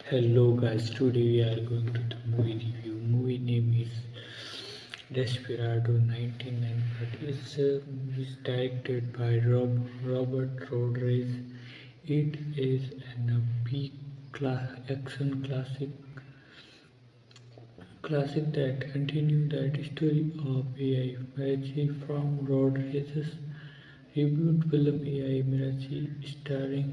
Hello guys, today we are going to the movie review. Movie name is Desperado 1995. It's directed by Robert Rodriguez. It is an peak action classic that continues the story of AI Mirachi from Rodriguez's reboot film AI Mirachi starring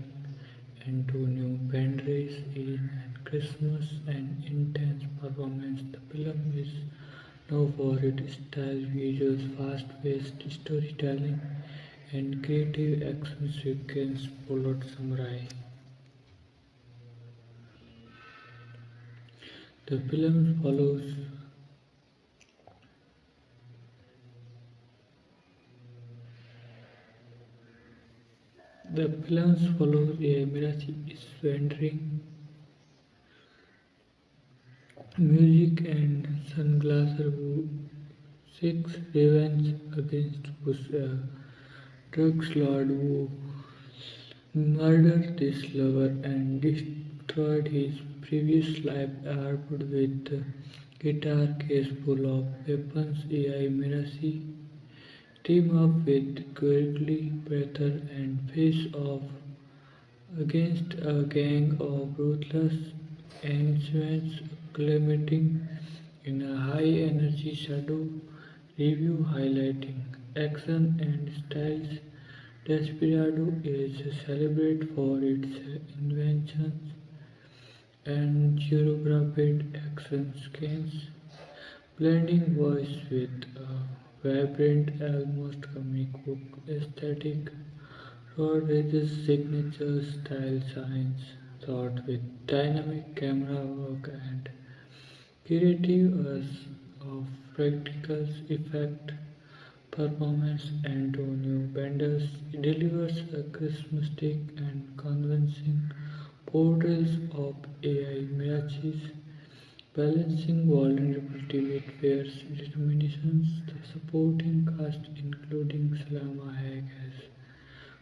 Antonio Banderas in an Christmas and intense performance. The film is known for its style, visuals, fast-paced storytelling, and creative action sequence followed samurai. The film follows a Mirachi is wandering music and sunglasser who seeks revenge against Bush, a drug lord who murdered his lover and destroyed his previous life armed with a guitar case full of weapons. AI Mirasi team up with Quigley Breather and face off against a gang of ruthless ancients culminating in a high energy shadow review highlighting action and styles. Desperado is celebrated for its inventions and choreographed action scenes, blending voice with a vibrant, almost comic book aesthetic. Rodriguez's signature style shines throughout with dynamic camera work and creative use of practical effect performance. Antonio Banderas delivers a charismatic and convincing portrayals of AI Mirachis, balancing vulnerability with fierce determinations. The supporting cast, including Salma Hayek as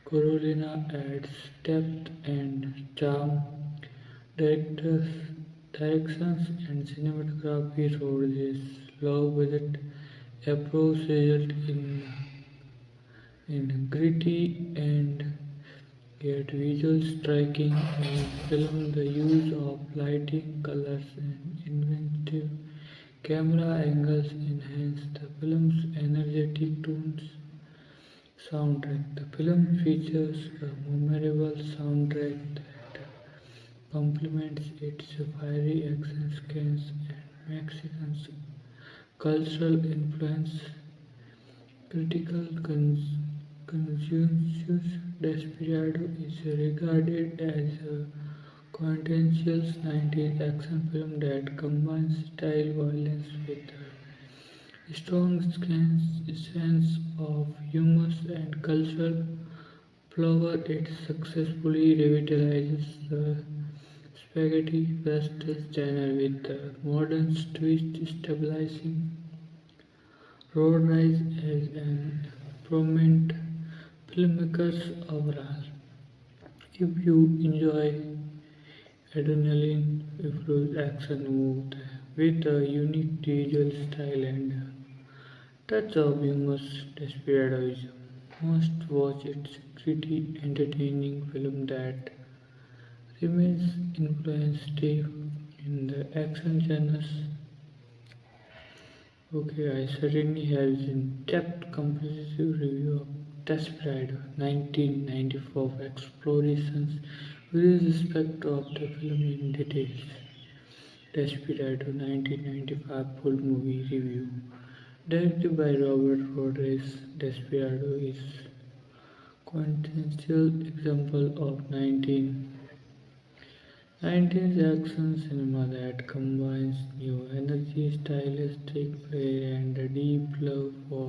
Carolina, adds depth and charm. Directors, directions and cinematography Rodriguez's low-budget approach result in gritty and yet visual striking film. The use of lighting, colors, and inventive camera angles enhance the film's energetic tones. Soundtrack: the film features a memorable soundtrack that complements its fiery action scenes and Mexican cultural influence. Critical consensus: Desperado is regarded as a quintessential 90s action film that combines style, violence with a strong sense of humor and cultural flavor. It successfully revitalizes the spaghetti western genre with a modern twist, stabilizing road rise as an prominent filmmakers overall. If you enjoy adrenaline-infused action movie with a unique visual style and a touch of humor, Desperado is a must-watch. It's gritty, entertaining film that remains influenced deep in the action genres. Okay, I certainly have in-depth comprehensive review of Desperado 1994 explorations with respect of the film in details. Desperado 1995 full movie review. Directed by Robert Rodriguez, Desperado is quintessential example of 1990s action cinema that combines new energy, stylistic flair, and a deep love for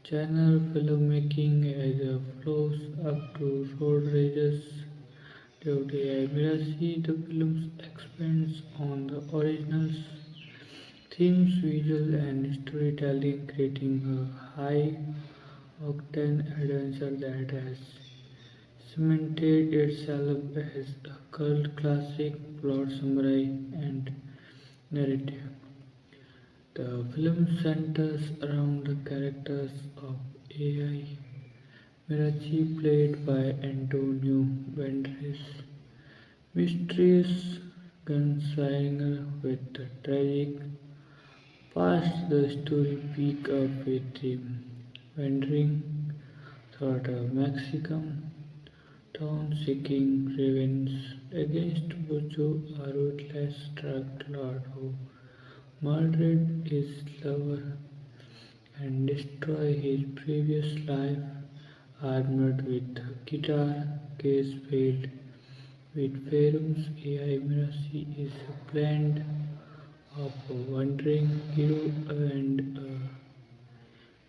genre filmmaking as a flows up to Rodriguez's duty. Mirasi, the film expands on the original's themes, visual, and storytelling, creating a high octane adventure that has cemented itself as a cult classic plot summary and narrative. The film centers around the characters of AI Mirachi, played by Antonio Banderas, mysterious gunslinger with a tragic past. The story picks up with him wandering through a Mexican town seeking revenge against Bucho, a ruthless drug lord who murdered his lover and destroyed his previous life. Armored with a guitar case filled with Ferum's AI Mirasi is a blend of a wandering hero and a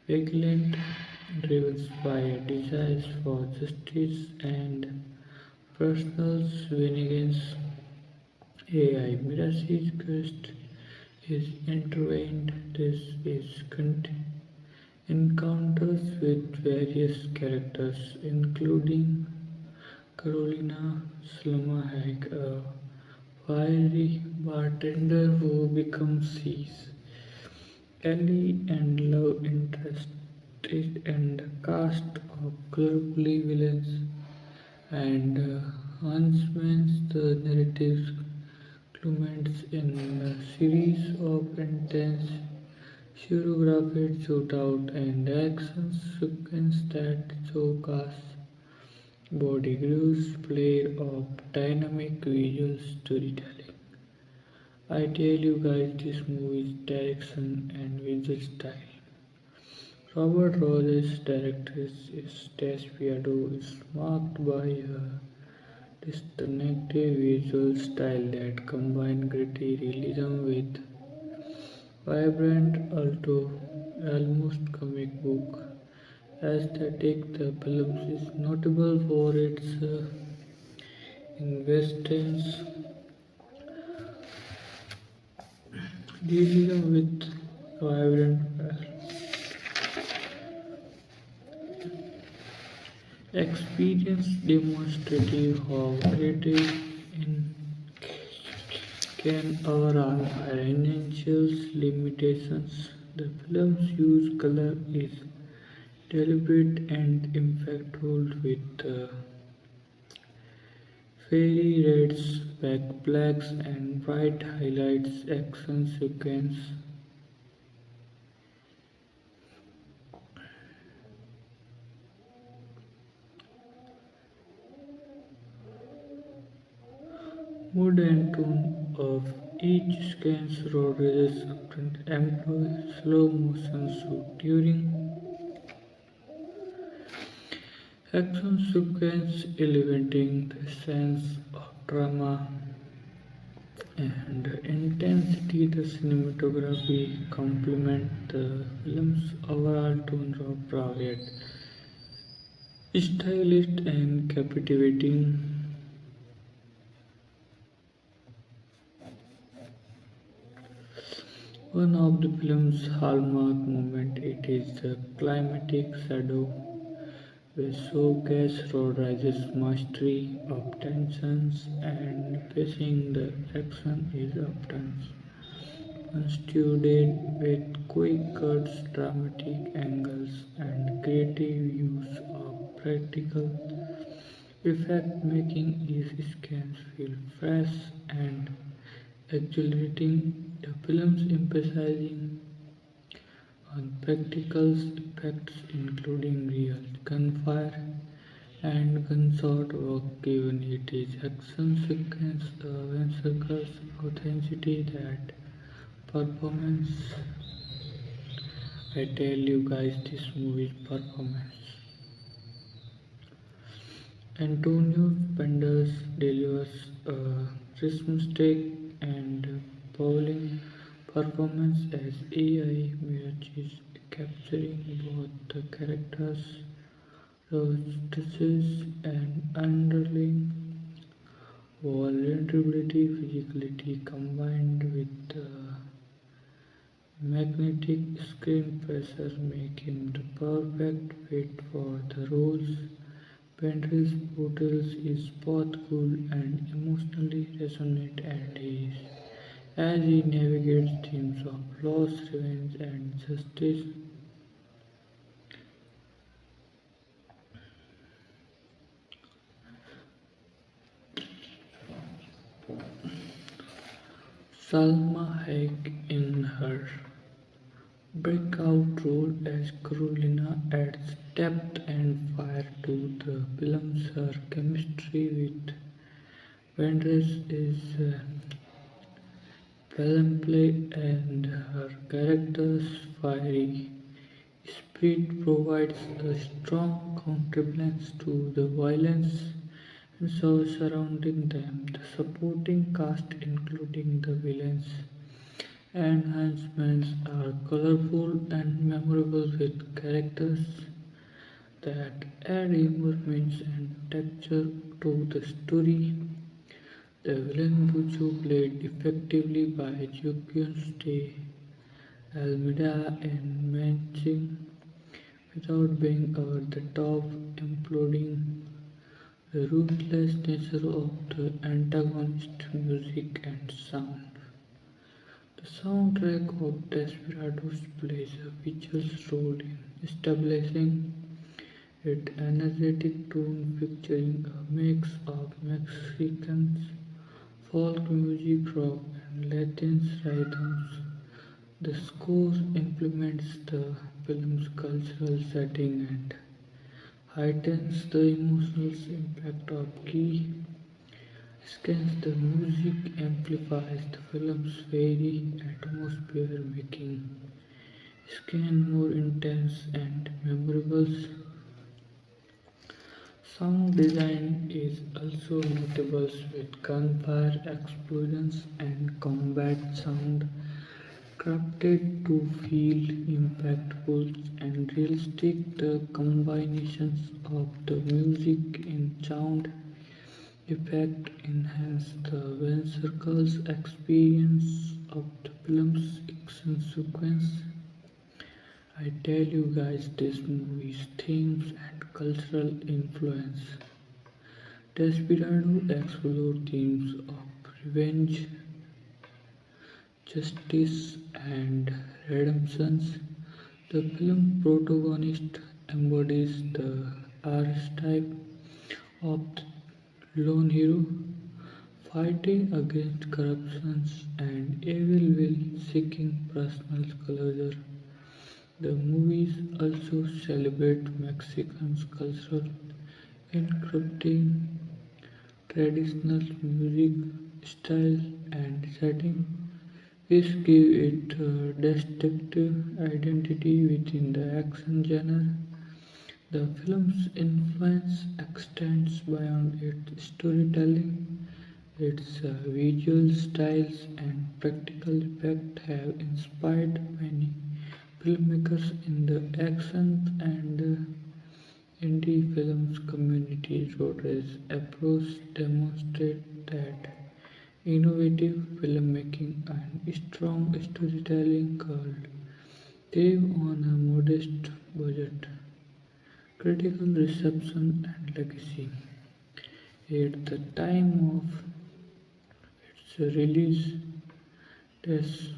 vigilant driven by a desire for justice and personal vengeance. AI Mirasi's quest is intertwined. This is encounters with various characters, including Carolina Salma Hayek, a fiery bartender who becomes his ally and love interest, and a cast of clerkly villains and huntsmen. The narrative culminates in a series of intense choreographed shootout and action sequences that showcase Body Groove's play of dynamic visual storytelling. I tell you guys, this movie's direction and visual style. Robert Rodriguez's director's is Desperado is marked by a distinctive visual style that combines gritty realism with vibrant alto, almost comic book aesthetic. The film is notable for its investments dealing with vibrant experience demonstrative how creative in can overcome financial limitations. The film's use color is deliberate and impactful with fairy reds, back blacks, and bright highlights. Action sequence mood and tone of each sequence. Rodriguez often employs slow motion shoot during action sequence, elevating the sense of drama and intensity. The cinematography complements the film's overall tone of brilliant, stylish, and captivating. One of the film's hallmark moments it is the climatic shadow, which showcases Rodriguez's mastery of tensions and pacing. The action is often punctuated with quick cuts, dramatic angles, and creative use of practical effects, making each scan feel fresh and exhilarating. The film's emphasizing on practical effects including real gunfire and gunshot work, given it is action sequence encircles authenticity that performance. I tell you guys, this movie's performance. Antonio Banderas delivers a rhythmic and bowling performance as AI Mirachis, capturing both the characters' roughness and underlying vulnerability. Physicality combined with magnetic screen pressure make him the perfect fit for the roles. Banderas' portrayal is both cool and emotionally resonant as he navigates themes of loss, revenge, and justice. Salma Hayek, in her breakout role as Carolina, adds depth and fire to the films. Her chemistry with Banderas is play and her character's fiery spirit provides a strong counterbalance to the violence and so surrounding them. The supporting cast, including the villains and enhancements, are colorful and memorable with characters that add humor, and texture to the story. The villain Buju, played effectively by Joaquim de Almeida and matching without being over the top, imploding the ruthless nature of the antagonist music and sound. The soundtrack of Desperados plays a vital role in establishing its energetic tone featuring a mix of Mexican folk music, rock, and Latin rhythms. The score implements the film's cultural setting and heightens the emotional impact of key scenes. The music amplifies the film's very atmosphere, making scenes more intense and memorable. Sound design is also notable with gunfire, explosions, and combat sound crafted to feel impactful and realistic. The combinations of the music and sound effect enhance the Circle's experience of the film's action sequence. I tell you guys, this movie's themes and cultural influence. Desperado explores themes of revenge, justice, and redemption. The film protagonist embodies the archetype of the lone hero, fighting against corruption and evil while seeking personal closure. The movies also celebrate Mexican culture, incorporating traditional music, style, and setting, which give it a distinctive identity within the action genre. The film's influence extends beyond its storytelling. Its visual styles and practical effects have inspired many filmmakers in the action and indie films community. Rodriguez's approach demonstrates that innovative filmmaking and strong storytelling could thrive on a modest budget, critical reception, and legacy. At the time of its release, Des-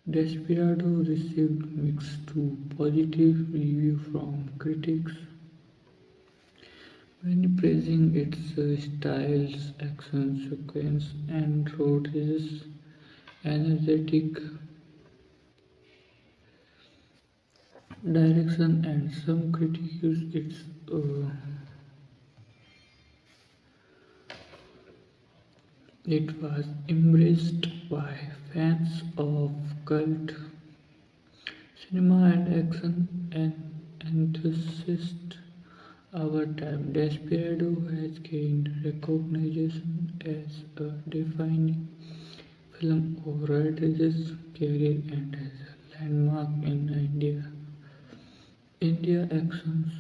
Desperado received mixed to positive reviews from critics, many praising its styles, action sequence, and Rodriguez's energetic direction, and some critics it was embraced by fans of cult cinema and action enthusiasts. Over time, Desperado has gained recognition as a defining film of Rodriguez's career and as a landmark in India action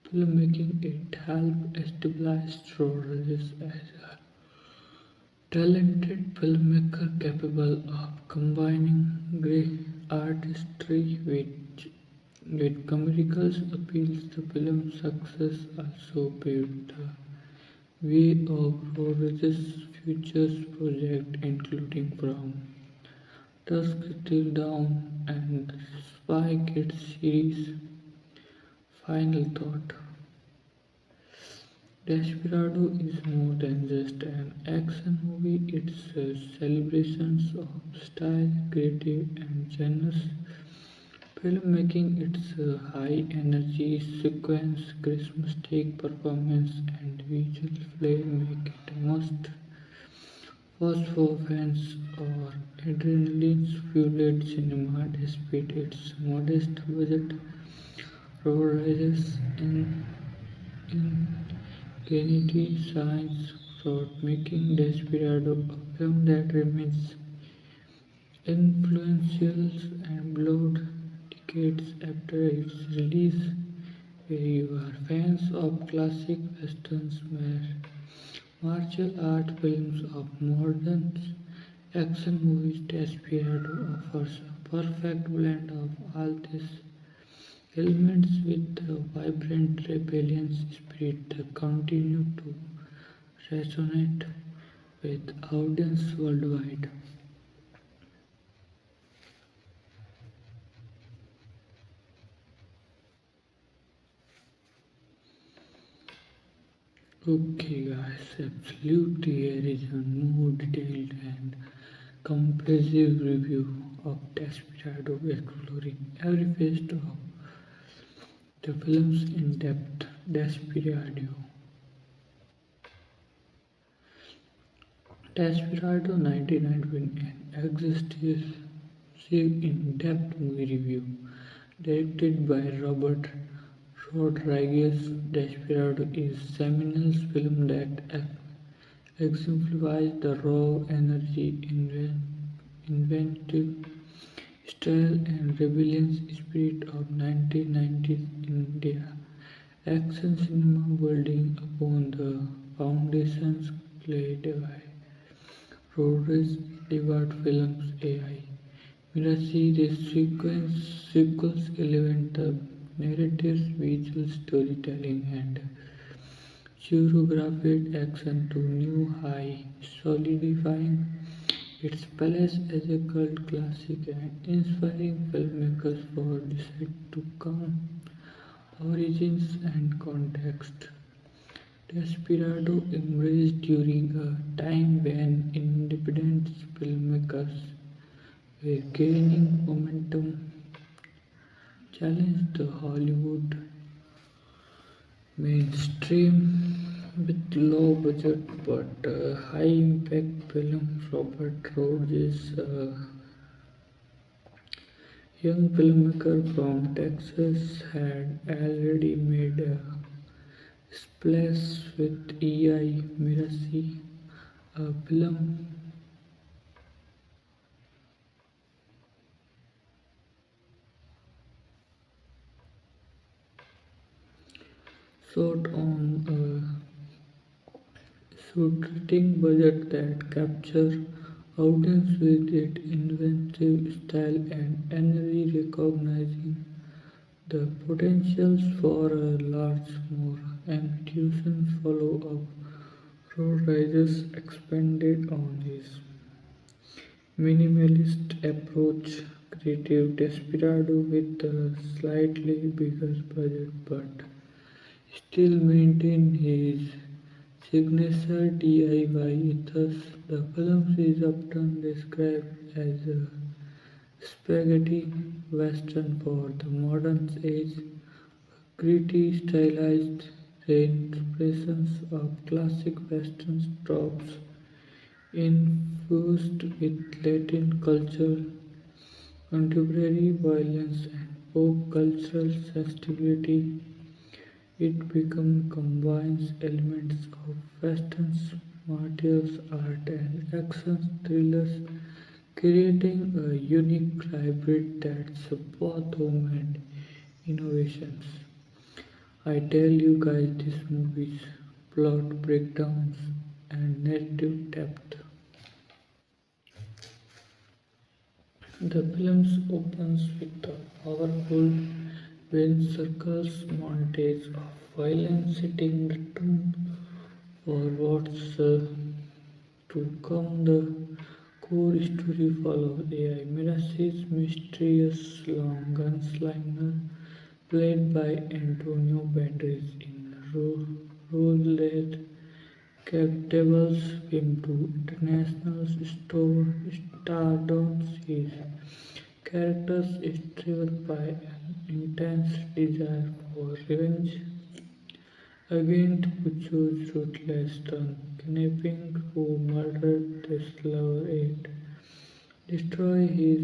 filmmaking. It helped establish Rodriguez as a talented filmmaker capable of combining great artistry with With commercial appeals, the film's success also paved the way of Rose's future projects, including From Dusk Till Dawn and the Spy Kids series. Final thought: Desperado is more than just an action movie, it's a celebration of style, creative, and generous filmmaking. Its high energy sequence, charismatic performance, and visual flair make it a must watch for fans or adrenaline fueled cinema. Despite its modest budget, rises in science thought, making Desperado a film that remains influential and beloved decades after its release. Whether you are fans of classic westerns, martial art films, or modern action movies, Desperado offers a perfect blend of all these elements with a vibrant rebellion spirit that continue to resonate with audience worldwide. Okay guys, absolutely here is a more detailed and comprehensive review of Desperado, exploring every facet of the film's in depth. Desperado 1991, an exhaustive in-depth movie review directed by Robert Rodriguez. Desperado is a seminal film that exemplifies the raw energy, inventive style, and rebellious spirit of 1990s India action cinema, building upon the foundations laid by Rodriguez delivered films AI. Miracy, the sequels elevate the narrative's visual storytelling and choreographed action to new heights, solidifying its place as a cult classic and inspiring filmmakers for decades to come. Origins and context: Desperado emerged during a time when independent filmmakers were gaining momentum, challenged the Hollywood mainstream with low budget but high impact films. Robert Rodriguez, a young filmmaker from Texas, had already made a splash with E.I. Miracy, a film shot on a shooting budget that captures audience with its inventive style and energy, recognizing the potentials for a large, more ambitious follow-up. Rodriguez expanded on his minimalist approach, creative Desperado with a slightly bigger budget but still maintain his signature DIY ethos. The film is often described as a spaghetti western for the modern age, gritty, stylized reinterpretations of classic western tropes infused with Latin culture, contemporary violence, and pop cultural sensibility. It combines elements of westerns, martial art, and action thrillers, creating a unique hybrid that's both home and innovations. I tell you guys, this movie's plot breakdowns and narrative depth. The film opens with a powerful when circles montage of violence setting the tone for what's to come. The core story follows AI Mirasi's mysterious long gunslinger played by Antonio Banderas in a role that captivates him to international stardom. His character is driven by an intense desire for revenge against Pucho's ruthless son, kidnapping who murdered his lover and destroy his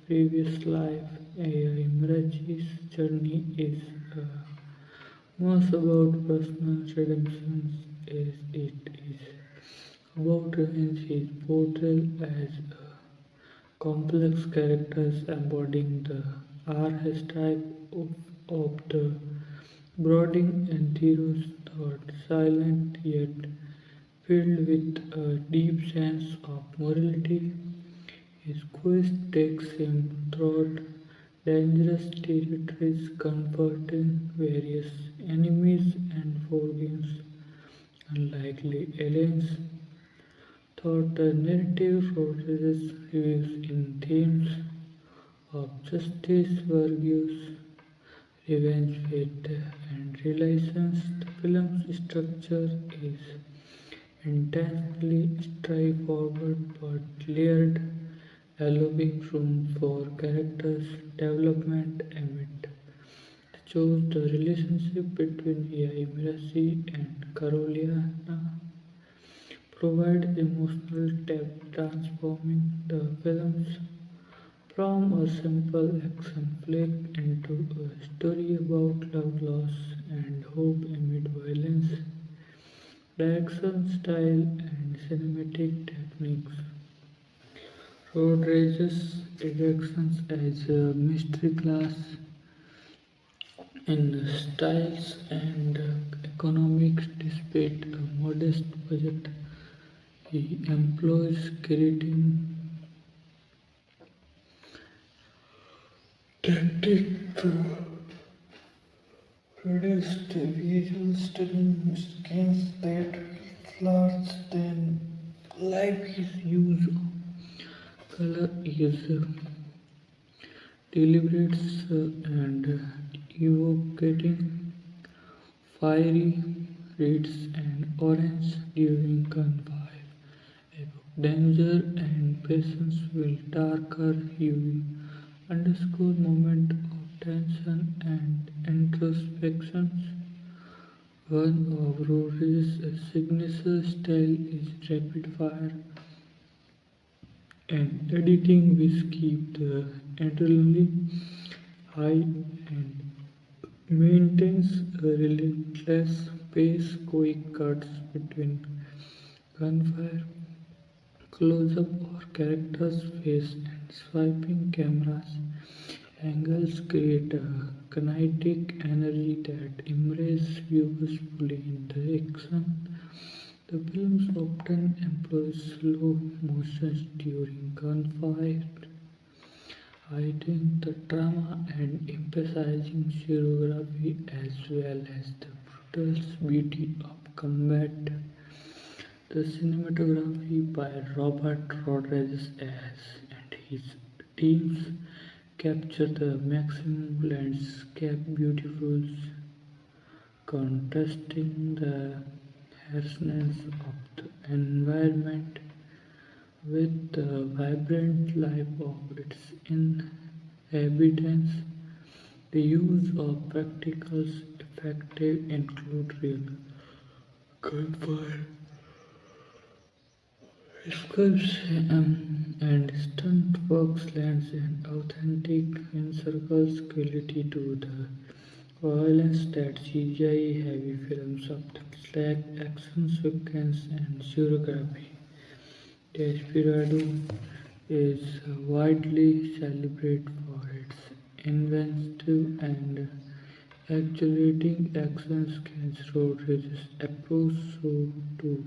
previous life. Mirachi's journey is much about personal redemption as it is about revenge. His portrayal as a complex characters embodying the archetype of the brooding and hero's thought, silent yet filled with a deep sense of morality. His quest takes him through dangerous territories, confronting various enemies and forging unlikely aliens. Thought the narrative focuses reviews in themes of justice, virtues, revenge, fate, and relations. The film's structure is intensely straightforward but layered, allowing room for characters' development amid shows the relationship between AI Mirasi and Carolina provides emotional depth, transforming the films from a simple action flick into a story about love, loss, and hope amid violence. Direction style and cinematic techniques. Road rages directions as a mystery class in styles and economics despite a modest budget. He employs creating tactics to produce the visual stunning skins that feel larger than life. His use of color is deliberate and evocating fiery reds and orange during gunfire. Danger and patience will darker hue underscore moment of tension and introspection. One of Rory's signature style is rapid fire and editing which keep the adrenaline high and maintains a relentless pace. Quick cuts between gunfire, close-up or characters' face and swiping cameras angles create a kinetic energy that immerses viewers fully in the action. The films often employ slow motions during gunfight, hiding the drama and emphasizing choreography as well as the brutal beauty of combat. The cinematography by Robert Rodriguez and his teams capture the maximum landscape beautiful, contrasting the harshness of the environment with the vibrant life of its inhabitants. The use of practical effects include real gunfire, sculpts, and stunt works lends an authentic in-circles quality to the violence that CGI-heavy films often lack. Action sequence and choreography. Desperado is widely celebrated for its inventive and exhilarating action scenes. Rodriguez's approach to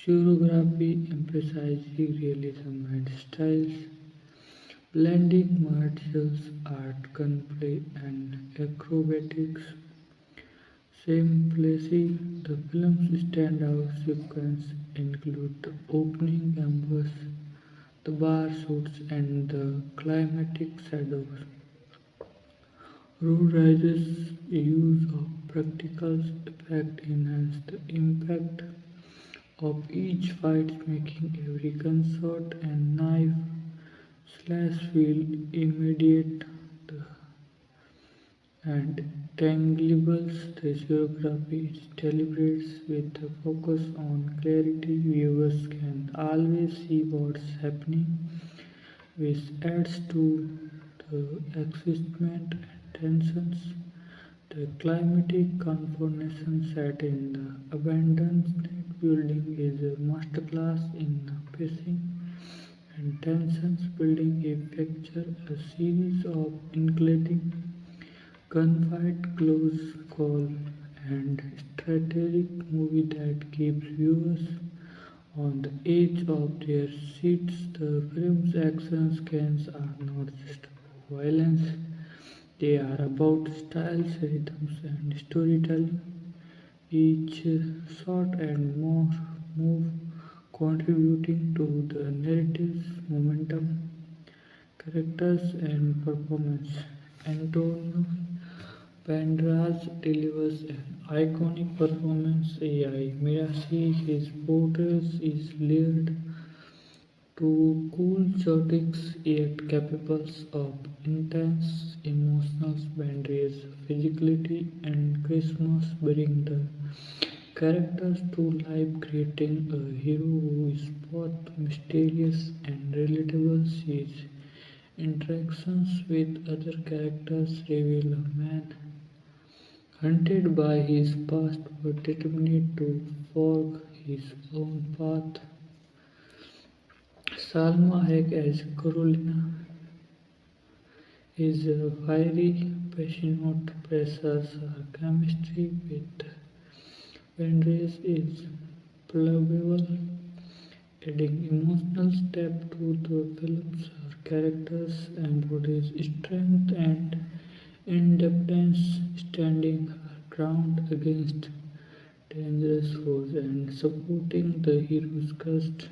choreography emphasizing realism and styles blending martial art, gunplay, and acrobatics seamlessly. The film's standout sequences include the opening ambush, the bar shoots, and the climatic shadows. Road Rage's use of practical effects enhanced the impact of each fight, making every gunshot and knife slash feel immediate and tangible. The choreography is deliberate with a focus on clarity. Viewers can always see what's happening, which adds to the excitement and tensions. The climatic conformation set in the abandoned state building is a masterclass in pacing and tensions building. A picture a series of including gunfight, close call, and strategic movie that keeps viewers on the edge of their seats. The film's action scenes are not just about violence, they are about styles, rhythms, and storytelling. Each shot and more move contributing to the narrative's momentum, characters, and performance. Antonio Banderas delivers an iconic performance. AI Mirasi, his portrayal is layered to cool chaotic yet capable of intense emotional boundaries, physicality, and Christmas bring the characters to life, creating a hero who is both mysterious and relatable. His interactions with other characters reveal a man hunted by his past but determined to forge his own path. Salma Hayek as Carolina is a fiery, passionate pressures. Her chemistry with Banderas is palpable, adding emotional depth to the films. Her characters embodies strength and independence, standing her ground against dangerous foes and supporting the hero's quest.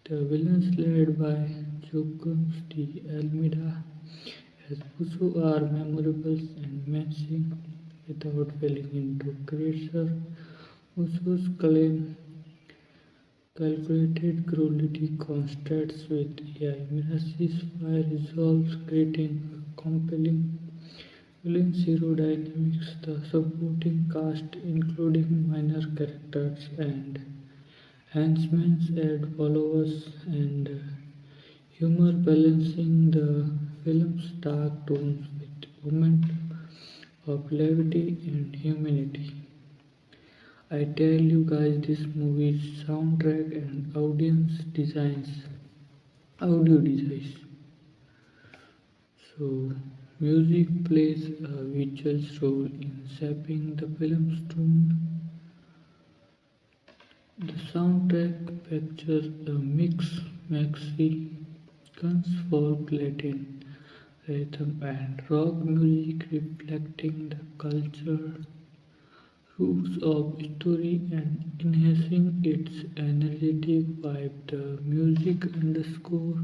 The villains led by Joaquim de Almeida as Pusu are memorable and menacing without falling into creature. Pusu's calculated cruelty contrasts with AI Mirasi's fire resolves, creating compelling villain hero dynamics. The supporting cast, including minor characters and enhancements, add followers and humor, balancing the film's dark tones with moments of levity and humanity. I tell you guys, this movie's soundtrack and audio designs. So, music plays a vital role in shaping the film's tone. The soundtrack pictures a mix Mexican folk, Latin rhythm, and rock music reflecting the culture roots of story and enhancing its energetic vibe. The music underscore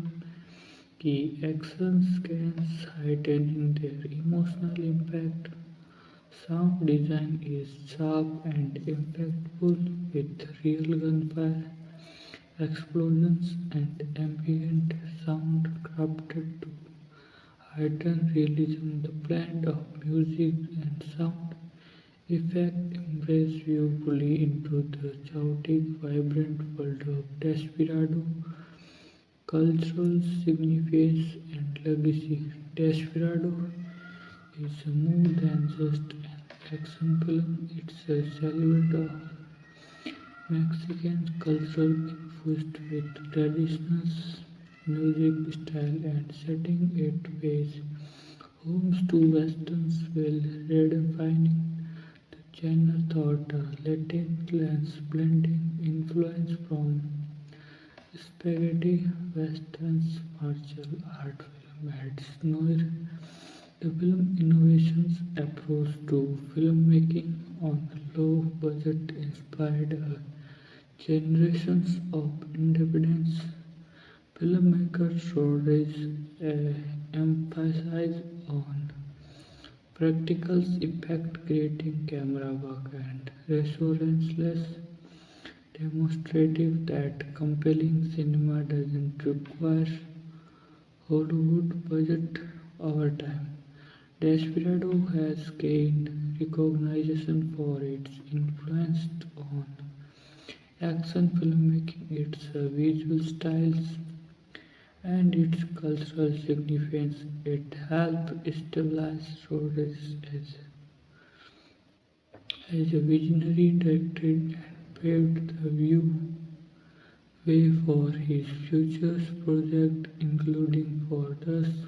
key action scans, heightening their emotional impact. Sound design is sharp and impactful with real gunfire, explosions, and ambient sound crafted to heighten realism. The blend of music and sound effect embrace you fully into the chaotic, vibrant world of Desperado. Cultural significance and legacy. Desperado is more than just an action film, it's a celebration of Mexican culture infused with traditional music style and setting. It pays homes to westerns while redefining the genre thought a Latin lens, blending influence from spaghetti westerns, martial art film, and noir. The film innovations approach to filmmaking on a low budget inspired generations of independent filmmakers showcase emphasis on practical effect creating camera work and resourceless demonstrative that compelling cinema doesn't require Hollywood budget over time. Desperado has gained recognition for its influence on action filmmaking, its visual styles, and its cultural significance. It helped establish Rhodes as a visionary director and paved the way for his future projects, including For Dusk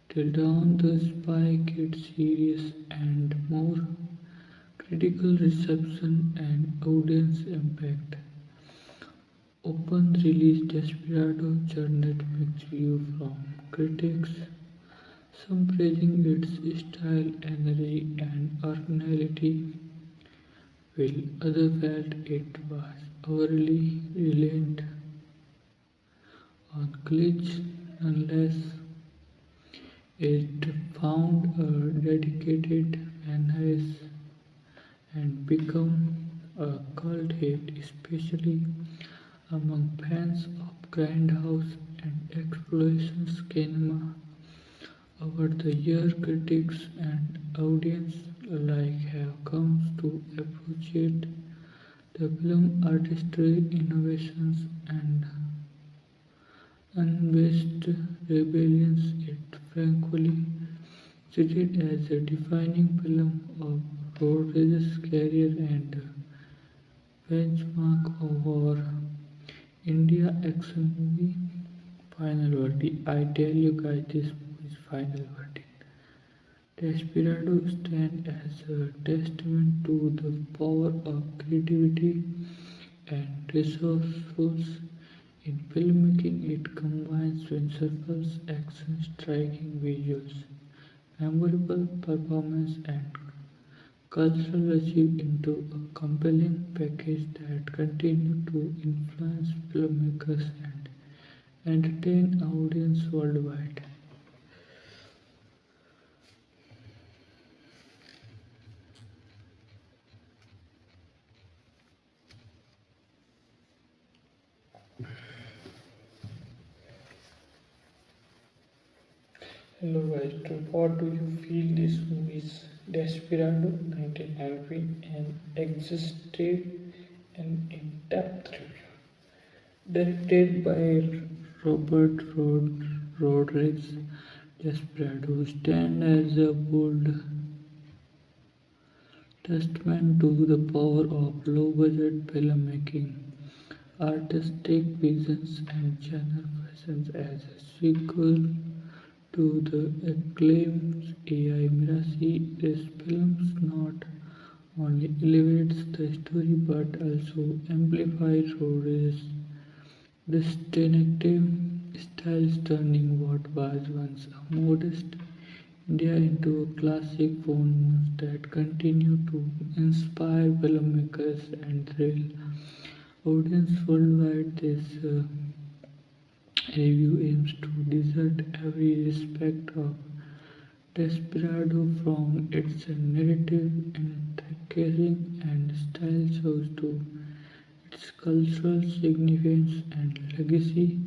Till Dawn, The Spy Kids series, and more. Critical reception and audience impact. Open release Desperado garnered mixed reviews from critics, some praising its style, energy, and originality, while others felt it was overly reliant on glitch. Nonetheless, it found a dedicated fan and become a cult hit, especially among fans of grindhouse and exploration cinema. Over the years, critics and audience alike have come to appreciate the film artistry, innovations, and unabashed rebellions. It frankly cited as a defining film of Rodriguez's career and a benchmark for India action movie. Final verdict. I tell you guys, this movie's final verdict. Desperado stands as a testament to the power of creativity and resourcefulness in filmmaking. It combines principles, action, striking visuals, memorable performance, and cultural achieve into a compelling package that continue to influence filmmakers and entertain audience worldwide. Hello guys, so what do you feel this movie is Desperado 1990 and existed an in-depth review. Directed by Rodriguez, Desperado stand as a bold testament to the power of low-budget filmmaking, artistic visions, and genre fashions as a sequel to the acclaimed AI Mirasi. This film not only elevates the story but also amplifies Rodriguez's distinctive styles, turning what was once a modest India into a classic phenomenon that continue to inspire filmmakers and thrill audience worldwide. This review aims to desert every aspect of Desperado from its narrative intricacy and style shows to its cultural significance and legacy,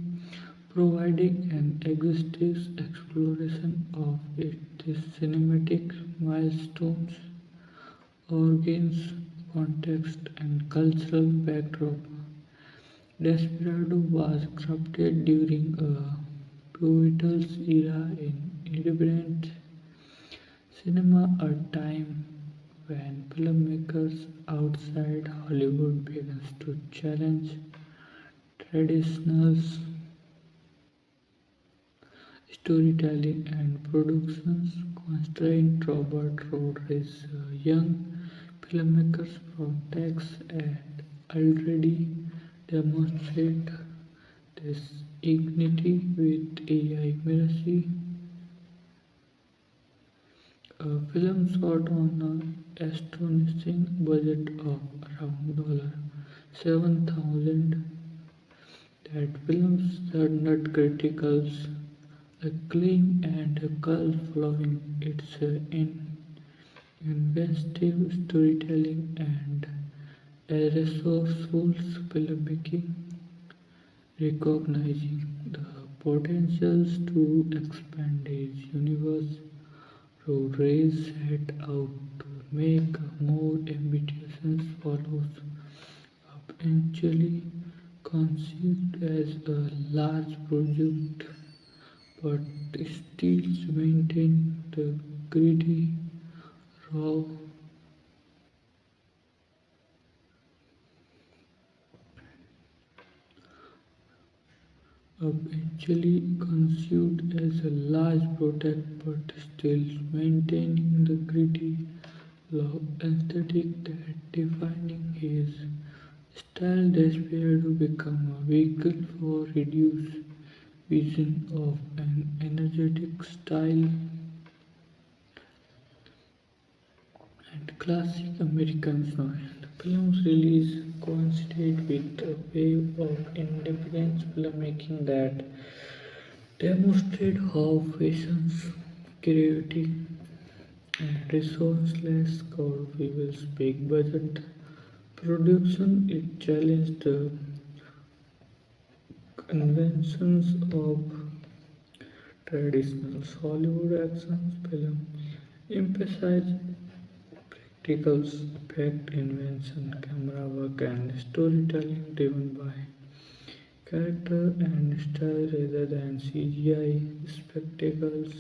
providing an exhaustive exploration of its cinematic milestones, origins, context, and cultural backdrop. Desperado was crafted during a pivotal era in independent cinema, a time when filmmakers outside Hollywood began to challenge traditional storytelling and productions constraint. Robert Rodriguez, young filmmakers from Texas and already demonstrate This Ignity with AI Miracy, a film shot on an astonishing budget of around 7,000. That film's garnered critical acclaim and a cult following. Its inventive storytelling and a resourceful filmmaking, recognizing the potentials to expand his universe. Road set out to make more ambitious follows, eventually conceived as a large project, but still maintaining the gritty, raw, eventually conceived as a large project, but still maintaining the gritty, raw aesthetic that defining his style. Desperado become a vehicle for reduced vision of an energetic style and classic American noise. The film's release coincided with a wave of independent filmmaking that demonstrated how fashions, creativity, and resourceless Corville's big budget production. It challenged the conventions of traditional Hollywood action film, emphasized practical effect, invention, camera work, and storytelling driven by character and style rather than CGI spectacles.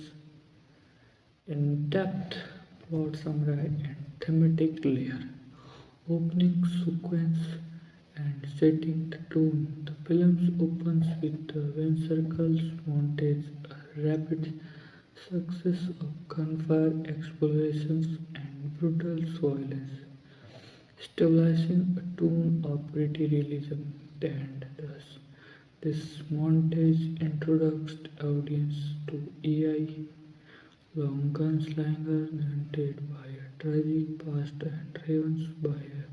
In depth, plot summary, and thematic layer, opening sequence, and setting the tone. The film opens with the Van Circle's montage, a rapid success of gunfire explosions and brutal violence, establishing a tone of gritty realism. And thus, this montage introduced the audience to AI long gunslinger narrated by a tragic past and driven by a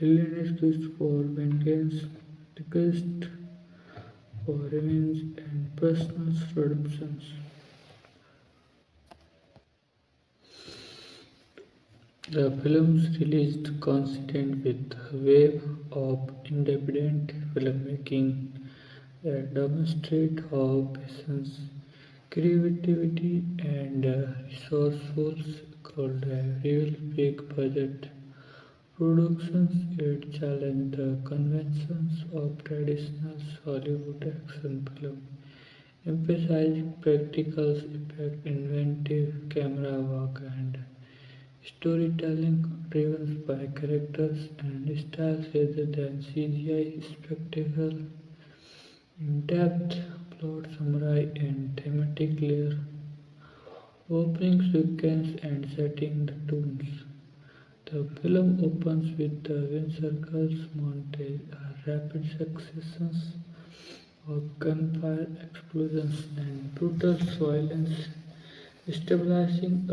relentless quest for vengeance, the quest for revenge and personal redemption. The films released coincided with a wave of independent filmmaking that demonstrate how patience, creativity, and resourcefulness could real big budget productions. It challenged the conventions of traditional Hollywood action film, emphasizing practical effect, inventive camera work, and storytelling driven by characters and styles rather than CGI spectacle. In-depth plot summary and thematic layer, opening sequence and setting the tones. The film opens with the wind circles montage, a rapid succession of gunfire explosions and brutal violence, establishing a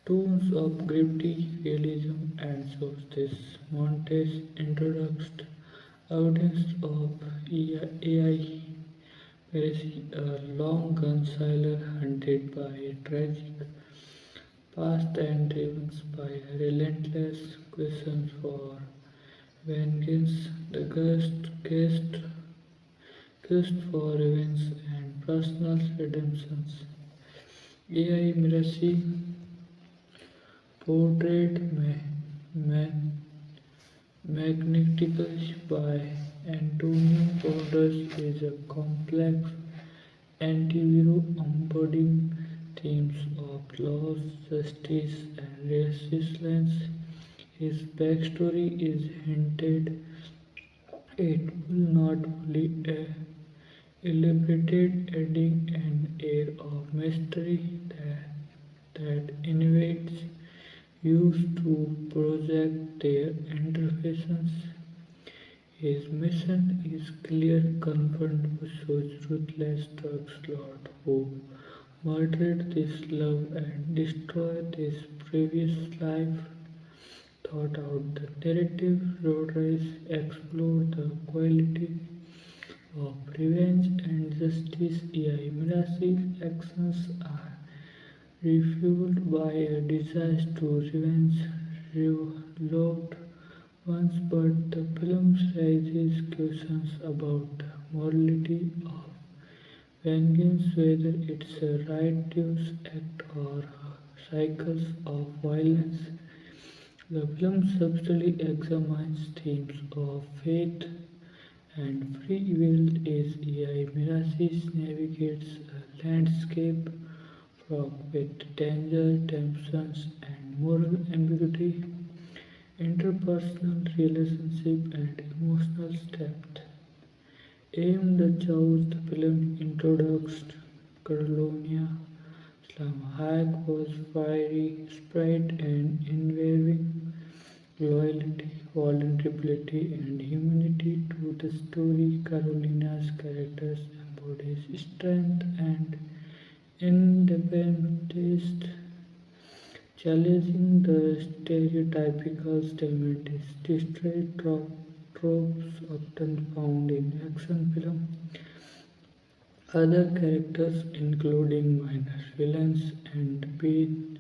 tones of gritty realism and shows. This montage introduced evidence of AI Mercy, a long gun sailor hunted by a tragic past and driven by a relentless quest for vengeance. The quest for revenge and personal redemption. AI Mercy portrayed magnetically by Antonio Banderas is a complex anti-hero embodying themes of loss, justice, and resilience. His backstory is hinted it will not fully elaborated, adding an air of mystery that invites used to project their interpretations. His mission is clear: confront Busho's ruthless drug lord who murdered this love and destroyed this previous life. Thought out the narrative road race, explore the quality of revenge and justice. AI Mirasi's actions are refueled by a desire to revenge loved ones, but the film raises questions about the morality of vengeance, whether it's a righteous act or cycles of violence. The film subtly examines themes of faith and free will as AI Mirasis navigates a landscape fraught with danger, tensions, and moral ambiguity, interpersonal relationship, and emotional depth. Aim the chose the film introduced Catalonia. Salma Hayek was fiery, sprite, and unwavering loyalty, vulnerability, and humanity to the story. Carolina's characters embodies strength and independence, challenging the stereotypical distress tropes often found in action films. Other characters, including minor villains and paid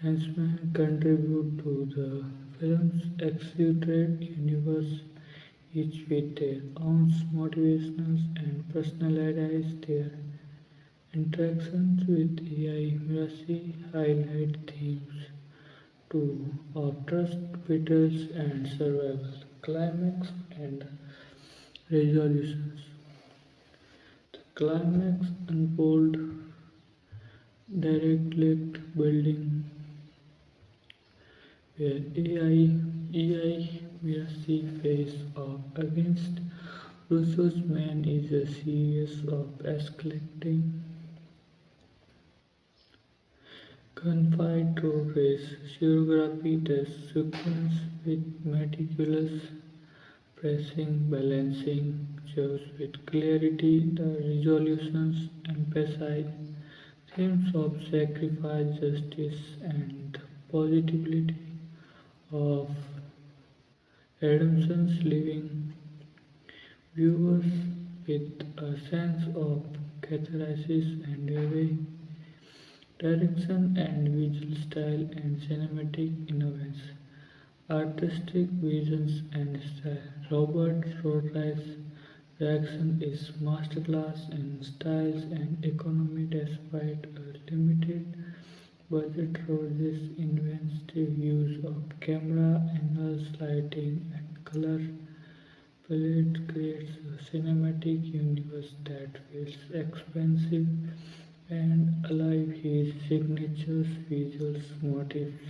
henchmen, contribute to the film's exaggerated universe, each with their own motivations and personalities. Their interactions with AI Mirasi highlight themes too of trust, betrayals, and survival, climax, and resolutions. The climax unfolds directly building where AI Mirasi face off against Russo's man is a series of escalating gunfight road race choreography that sequence with meticulous pressing, balancing shows with clarity. The resolutions emphasize themes of sacrifice, justice, and the possibility of redemption, leaving viewers with a sense of catharsis and away. Direction and visual style and cinematic innovation. Artistic visions and style. Robert Rodriguez's direction is masterclass in styles and economy despite a limited budget. Rodriguez's inventive use of camera angles, lighting, and color palette creates a cinematic universe that feels expansive and alive. His signature visual motifs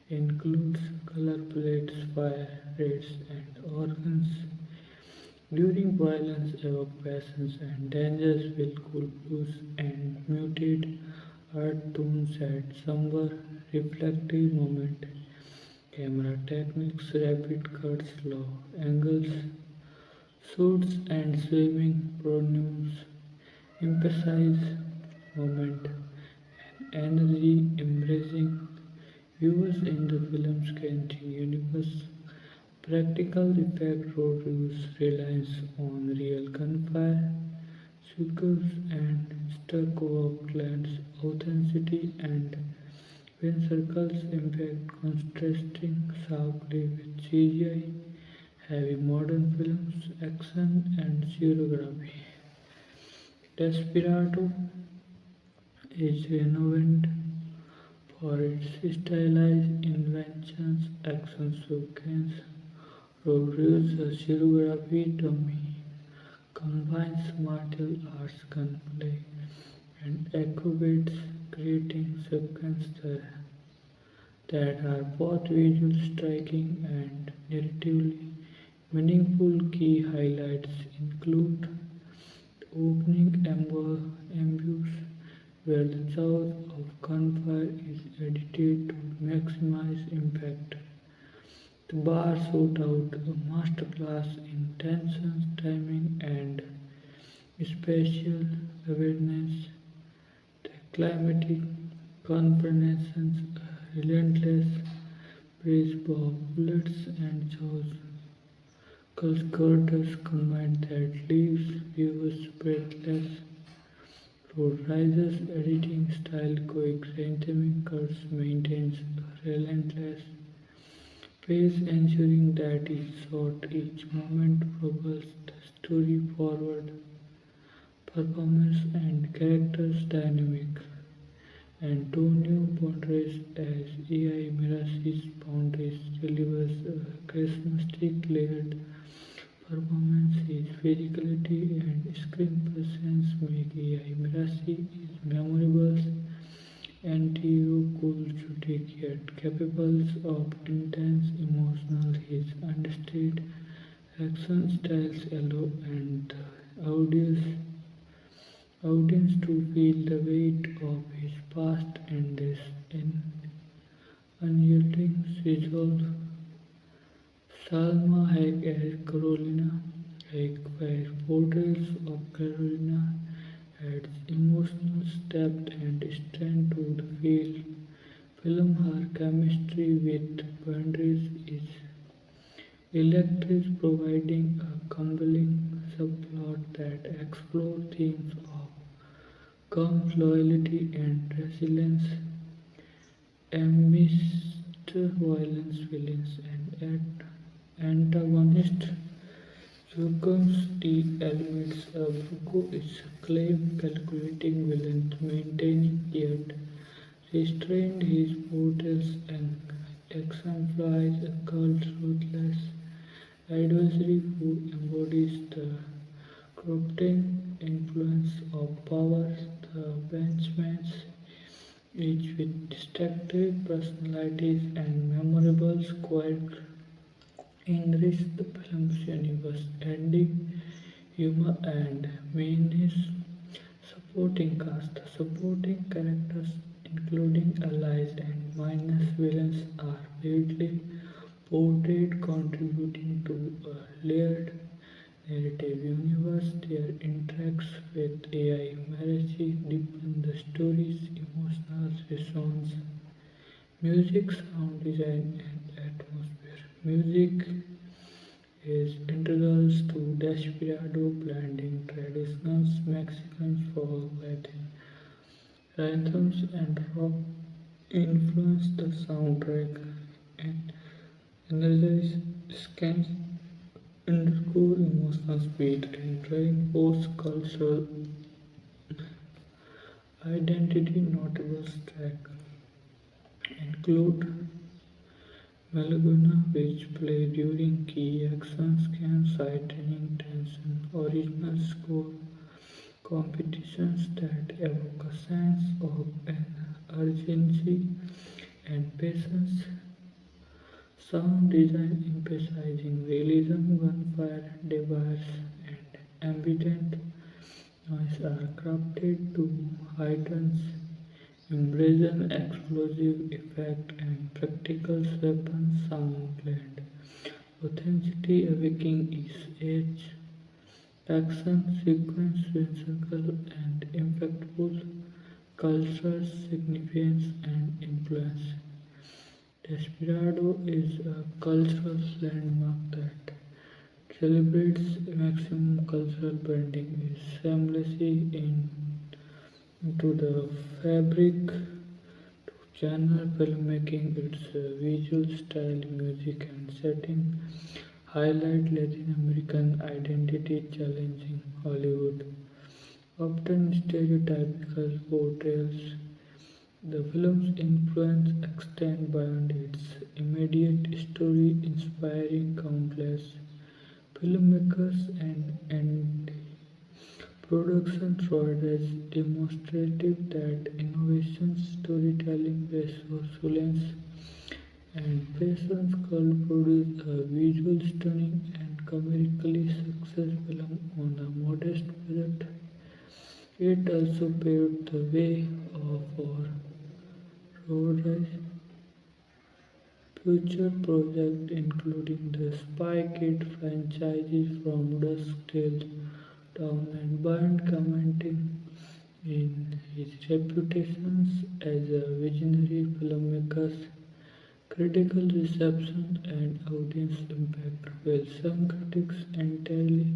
includes color palettes, fire rays, and organs. During violence, evoke passions and dangers with cool blues and muted earth tones at somber, reflective moment. Camera techniques, rapid cuts, low angles, shoots, and swimming pronouns emphasize moment and energy, embracing viewers in the film's changing universe. Practical effect road use relies on real gunfire, sequels, and stuck work lends authenticity and when circles impact contrasting sharply with CGI, heavy modern films, action, and choreography. Desperado is renowned for its stylized inventions, action sequence, Rodriguez's choreography dummy combines martial arts gunplay and acrobatics, creating sequences that are both visually striking and narratively meaningful. Key highlights include the opening ambush, where the sound of gunfire is edited to maximize impact. The bar sought out a masterclass in tension, timing, and spatial awareness. The climatic conversations, relentless praise of bullets and Joe's Curtis combined that leaves viewers breathless. Road Rises editing style quick rhythmic cuts maintains a relentless pace ensuring that each shot, each moment propels the story forward. Performance and characters dynamic. Antonio Banderas as AI Mirasi's Boundaries delivers a charismatic layered performance. His physicality and screen presence make AI Mirasi is memorable anti-cool yet capable of intense emotional. His understated action styles allow and the audience to feel the weight of his past and his unyielding resolve. Salma Hayek as Carolina. Hayek, where portrayals of Carolina adds emotional depth and strength to the film. Her chemistry with Banderas is electric, providing a compelling subplot that explores themes of calm, loyalty, and resilience amidst violence, villains, and antagonist. Joaquim's the elements of Bruco is claim calculating villain, maintaining yet restrained his portals and exemplifies a cult ruthless adversary who embodies the corrupting influence of power. The benchmarks, each with distinctive personalities and memorable quirks, enrich the film's universe, adding humor and menace. Supporting cast. The supporting characters, including allies and minor villains, are vividly portrayed, contributing to a layered narrative universe. Their interacts with AI marriage deepen the story's emotional resonance. Music, sound design, and atmosphere. Music is integral to Desperado, blending traditional Mexican folk Latin rhythms and rock influence. The soundtrack and energize scans underscore emotional speed and reinforce cultural identity. Notable tracks include Malaguna, which play during key action scans, heightening tension. Original score competitions that evoke a sense of an urgency and patience. Sound design emphasizing realism, gunfire, device, and ambient noise are crafted to heighten immersion, explosive effect, and practical weapon sound blend. Authenticity awakening is age, action sequence, whimsical and impactful, cultural significance and influence. Desperado is a cultural landmark that celebrates maximum cultural branding, is seamlessly into the fabric to genre filmmaking. Its visual style, music, and setting highlight Latin American identity, challenging Hollywood often stereotypical portrayals. The film's influence extends beyond its immediate story, inspiring countless filmmakers and production throughout demonstrative that innovation, storytelling, resourcefulness, and patience could produce a visual stunning and comedically successful film on a modest budget. It also paved the way for road race Future projects including the Spy Kid franchise from Dusk Till Dawn and Byrne commenting in his reputation as a visionary filmmaker, critical reception and audience impact, while some critics entirely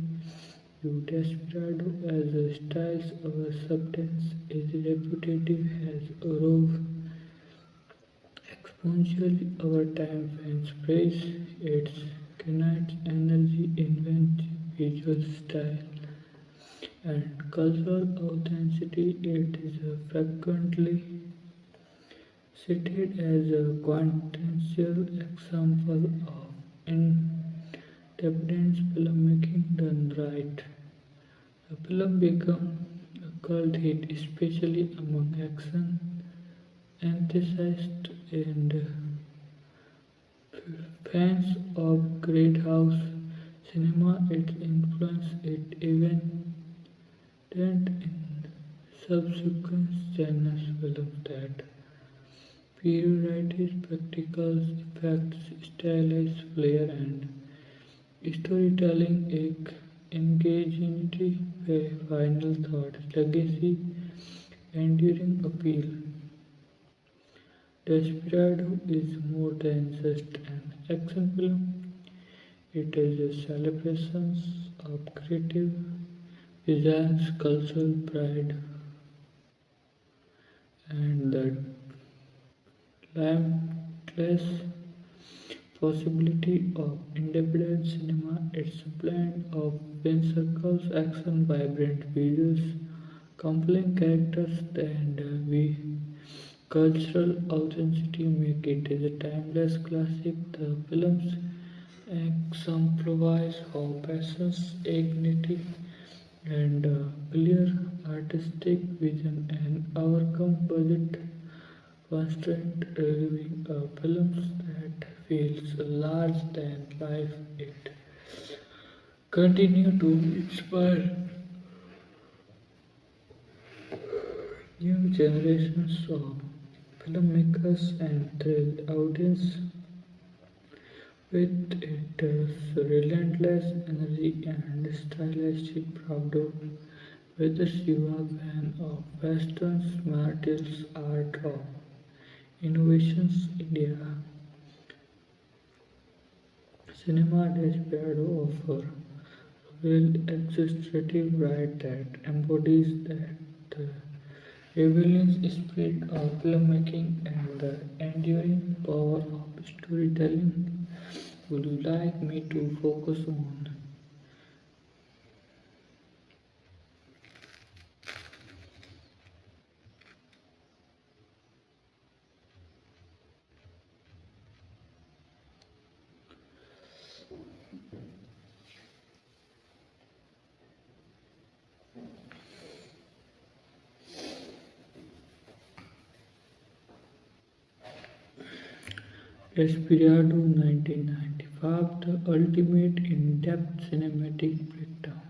view Desperado as a styles over substance, is repetitive has evolved exponentially over time. Fans praise its kinetic energy, inventive visual style, and cultural authenticity. It is frequently cited as a quintessential example of independent filmmaking done right. The film became a cult hit, especially among action enthusiasts and fans of great house cinema. Its influence is evident in subsequent genres films that prioritize spectacles, effects, stylized flair, and storytelling. Engaging final thought, legacy, enduring appeal. Desperado is more than just an action film. It is a celebration of creative visions, cultural pride, and the limitless possibility of independent cinema. It's a blend of whimsical action, vibrant visuals, compelling characters, and cultural authenticity make it as a timeless classic. The films exemplifies how passions, dignity, and clear artistic vision and overcome budget constraint, reviewing films that feels large than life. It continue to inspire new generations of filmmakers and thrill audience with its relentless energy and stylistic bravado. Whether you are a fan of westerns, martial art, or innovations, India cinema Desperado offer real exaggerative right that embodies that rebellious spirit of filmmaking and the enduring power of storytelling. Would you like me to focus on Desperado 1995, the ultimate in-depth cinematic breakdown?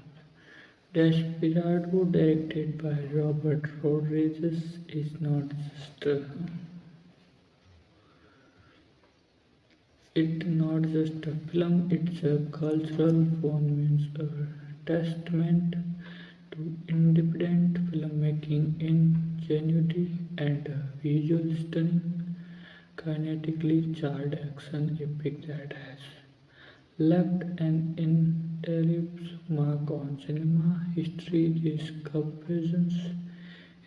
Desperado, directed by Robert Rodriguez, is not just a film; it's a cultural monument, a testament to independent filmmaking ingenuity and visual stunning, kinetically charged action epic that has left an indelible mark on cinema history. This comparisons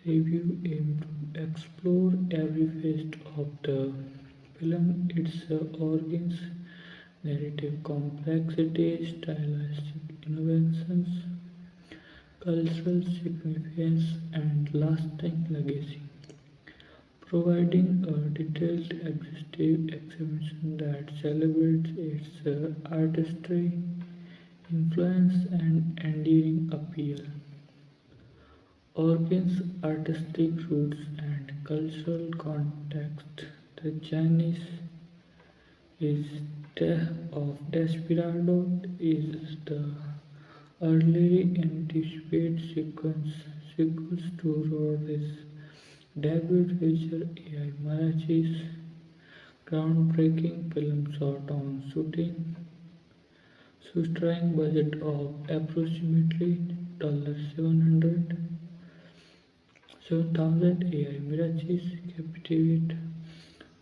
review aim to explore every facet of the film, its organs, narrative complexity, stylistic innovations, cultural significance, and lasting legacy, providing a detailed exhaustive examination that celebrates its artistry, influence, and enduring appeal. Organs, artistic roots, and cultural context. The Chinese is of Desperado is the early anticipated sequels to Rodriguez's debut feature AI Marachi's groundbreaking film shot on shooting shoestring budget of approximately $700,000. AI Mirachis captivate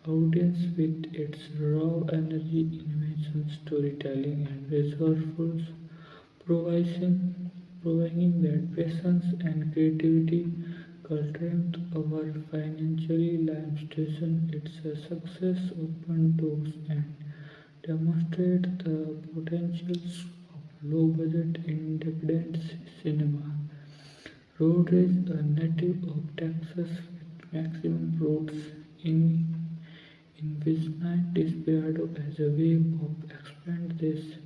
audience with its raw energy, innovation, storytelling, and resourcefulness, providing, proving that patience and creativity cultivate our financially limestration. Its success opened doors and demonstrate the potentials of low-budget independent cinema. Road is a native of Texas with maximum roots in envisioned Desperado as a way of expand this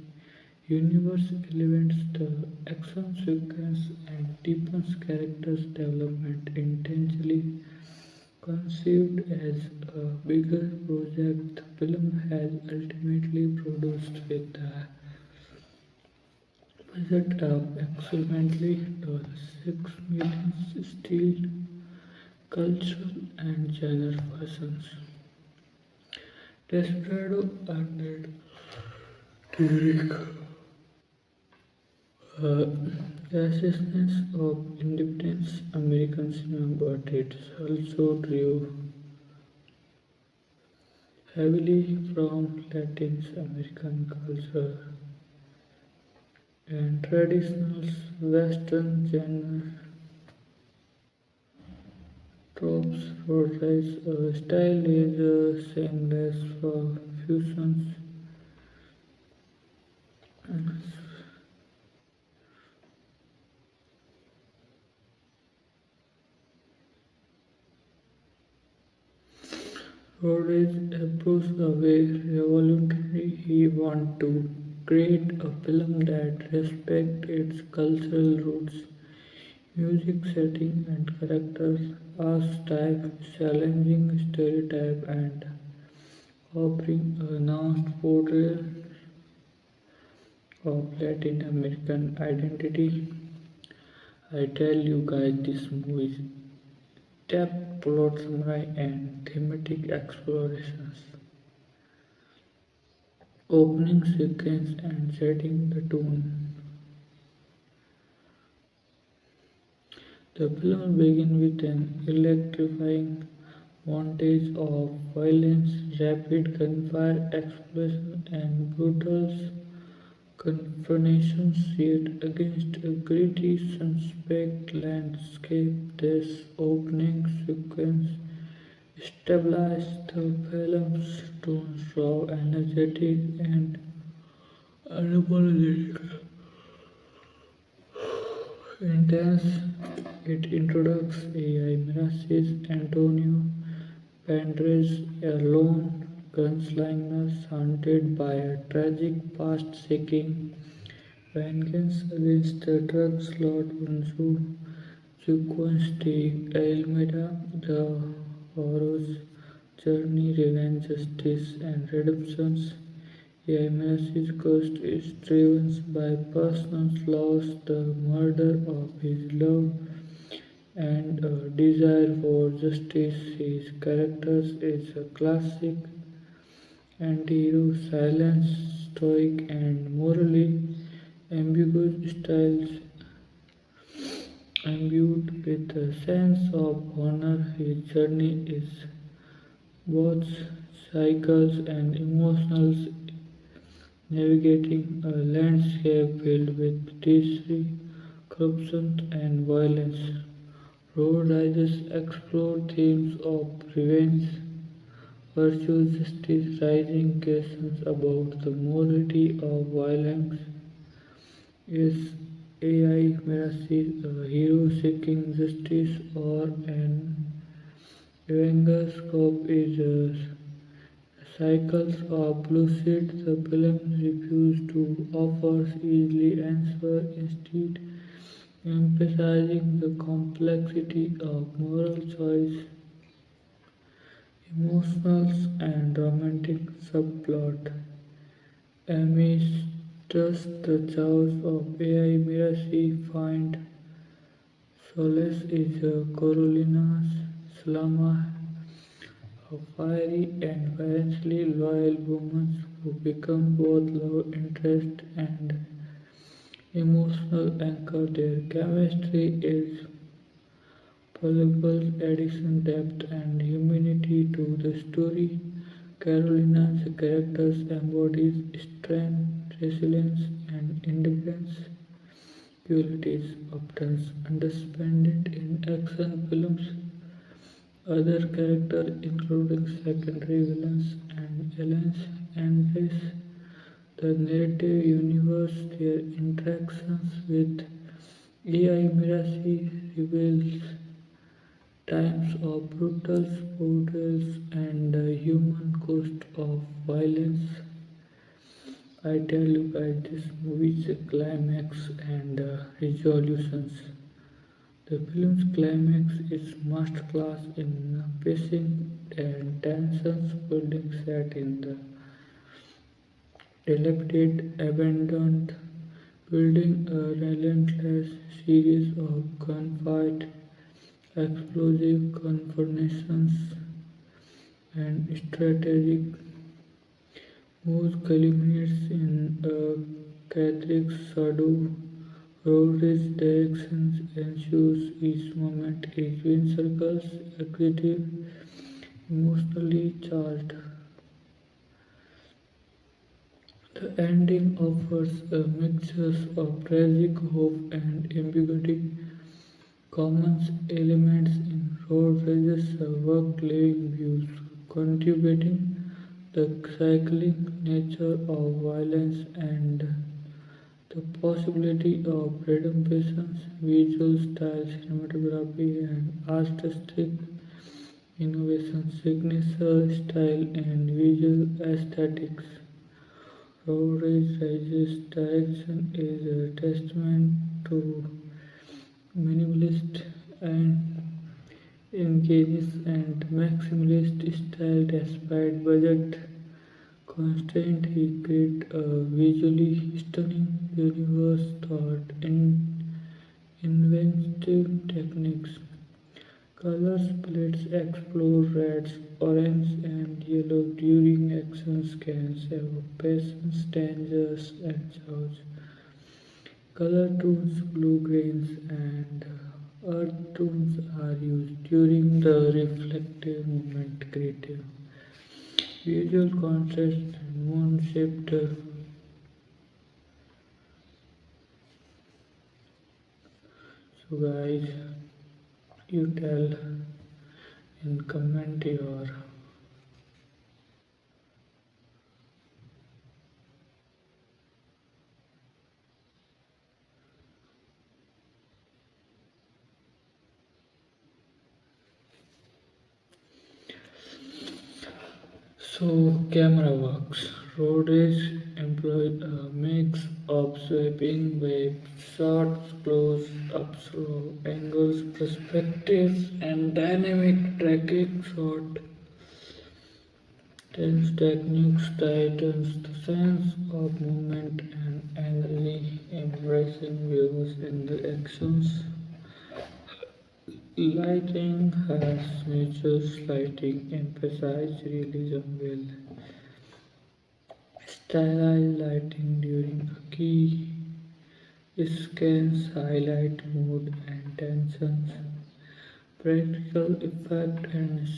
universe elevates the action sequence and deepens characters development intentionally conceived as a bigger project. The film has ultimately produced with a budget of approximately $6 million, still cultural and genre versions. Desperado earned Derek uh, assistance of independent American cinema, but it also drew heavily from Latin American culture and traditional Western genre tropes. Rodriguez's style is seamless for fusions. Rodriguez approach a way revolutionary. He want to create a film that respects its cultural roots, music, setting, and characters, archetype, challenging stereotype, and offering a nuanced portrayal of Latin American identity. I tell you guys, this movie is depth, plot summary, and thematic explorations. Opening sequence and setting the tone. The film begins with an electrifying montage of violence, rapid gunfire, explosions, and brutal confrontations set against a gritty, suspect landscape. This opening sequence stabilized the film's tone, raw, energetic, and unapologetic. Intense, it introduces AI Mirasis Antonio Banderas, a lone gunslinger haunted by a tragic past seeking vengeance against the drug lord Unzu Sequence de Almeida. The hero's journey, revenge, justice, and redemption. Jimenez's quest is driven by personal loss, the murder of his love, and a desire for justice. His character is a classic anti-hero, silent, stoic, and morally ambiguous styles imbued with a sense of honor. His journey is both cycles and emotional, navigating a landscape filled with misery, corruption, and violence. Road Rises explore themes of revenge, virtue, justice, rising questions about the morality of violence. Is AI merely a hero seeking justice or an Avengers Corp is a cycles of bullshit? The film refused to offer easily answer, instead emphasizing the complexity of moral choice, emotional and romantic subplot. Amidst the chaos of AI, Mirashi find solace is Carolina's Salma, a fiery and violently loyal woman who become both love interest and emotional anchor. Their chemistry is palpable, addition depth and humanity to the story. Carolina's characters embodies strength, resilience, and independence, qualities often underspent in action films. Other characters, including secondary villains and aliens, enrich the narrative universe. Their interactions with AI Mirashi reveals times of brutal portrayals and the human cost of violence. I tell you guys, this movie's climax and resolutions. The film's climax is masterclass in pacing and tensions building set in the dilapidated, abandoned building, a relentless series of gunfight, explosive confrontations, and strategic moves culminates in a chaotic shadow. Road's directions ensures each moment is wind circles, executive, emotionally charged. The ending offers a mixture of tragic hope and ambiguity. Common elements in road rages work living views, contributing the cycling nature of violence and the possibility of redemption, visual style, cinematography, and artistic innovation, signature style, and visual aesthetics. Road Rage's direction is a testament to minimalist and engages and maximalist style despite budget constraint. He created a visually stunning universe thought in inventive techniques. Colors palettes explore reds, orange, and yellow during action scans, evocations, dangers, and chaos. Color tones, blue, greens, and earth tones are used during the reflective movement, creative visual contrast and moon shaped. So, guys, you tell in comment your. So, camera works. Road Rage employed a mix of sweeping waves, shots, close ups, raw angles, perspectives, and dynamic tracking shot. Tense techniques tightens the sense of movement and energy, embracing views in the actions. Lighting has nature's lighting emphasize realism well. Stylized lighting during a key scans highlight mood and tensions. Practical effect and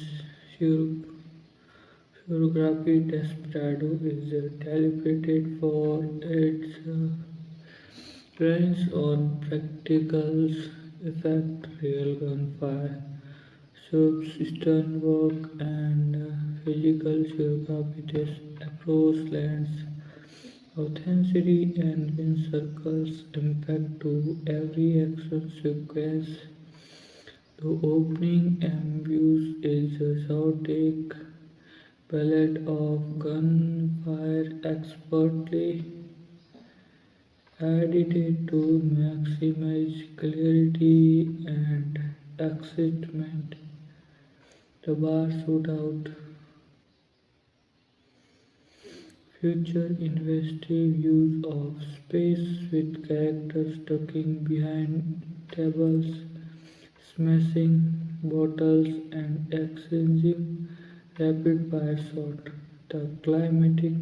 choreography. Desperado is celebrated for its range on practical effect, real gunfire, subs stunt work, and physical choreography. This approach lends authenticity and encircles impact to every action sequence. The opening ambush is a chaotic ballet of gunfire expertly edited to maximize clarity and excitement. The bar shootout future investive use of space with characters ducking behind tables, smashing bottles, and exchanging rapid fire shot. The climatic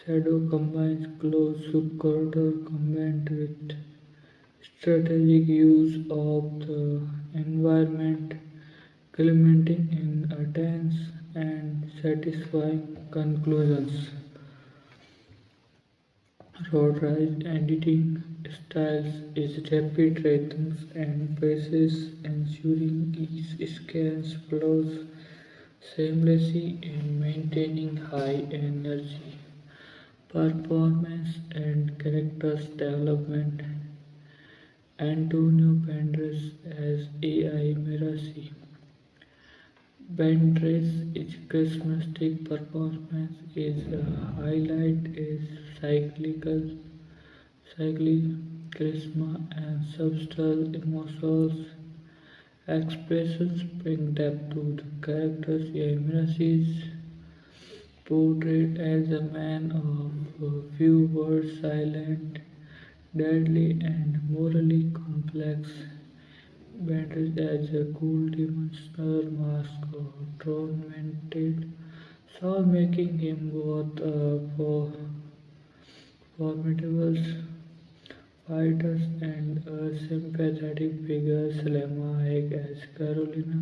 shadow combines close quarter combat with strategic use of the environment, culminating in a tense and satisfying conclusions. Road editing styles is rapid rhythms and paces, ensuring each scan flows seamlessly and maintaining high energy performance and characters development. Antonio Banderas as AI Mirasi. Banderas' charismatic performance is a highlight is cyclic charisma and subtle emotional expressions bring depth to the characters. AI Mirasi is portrayed as a man of few words, silent, deadly, and morally complex. Bandaged as a cool dimensional mask or tormented soul, making him both a formidable fighter and a sympathetic figure. Salma Hayek as Carolina.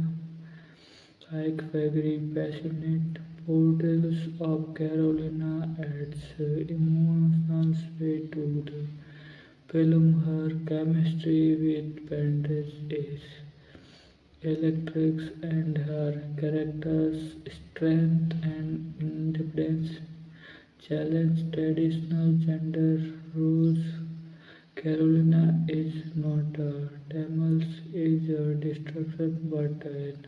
Hayek very passionate portrayals of Carolina adds emotional weight to the film. Her chemistry with Bandage is electric, and her character's strength and independence challenge traditional gender roles. Carolina is not a damsel is a destruction but an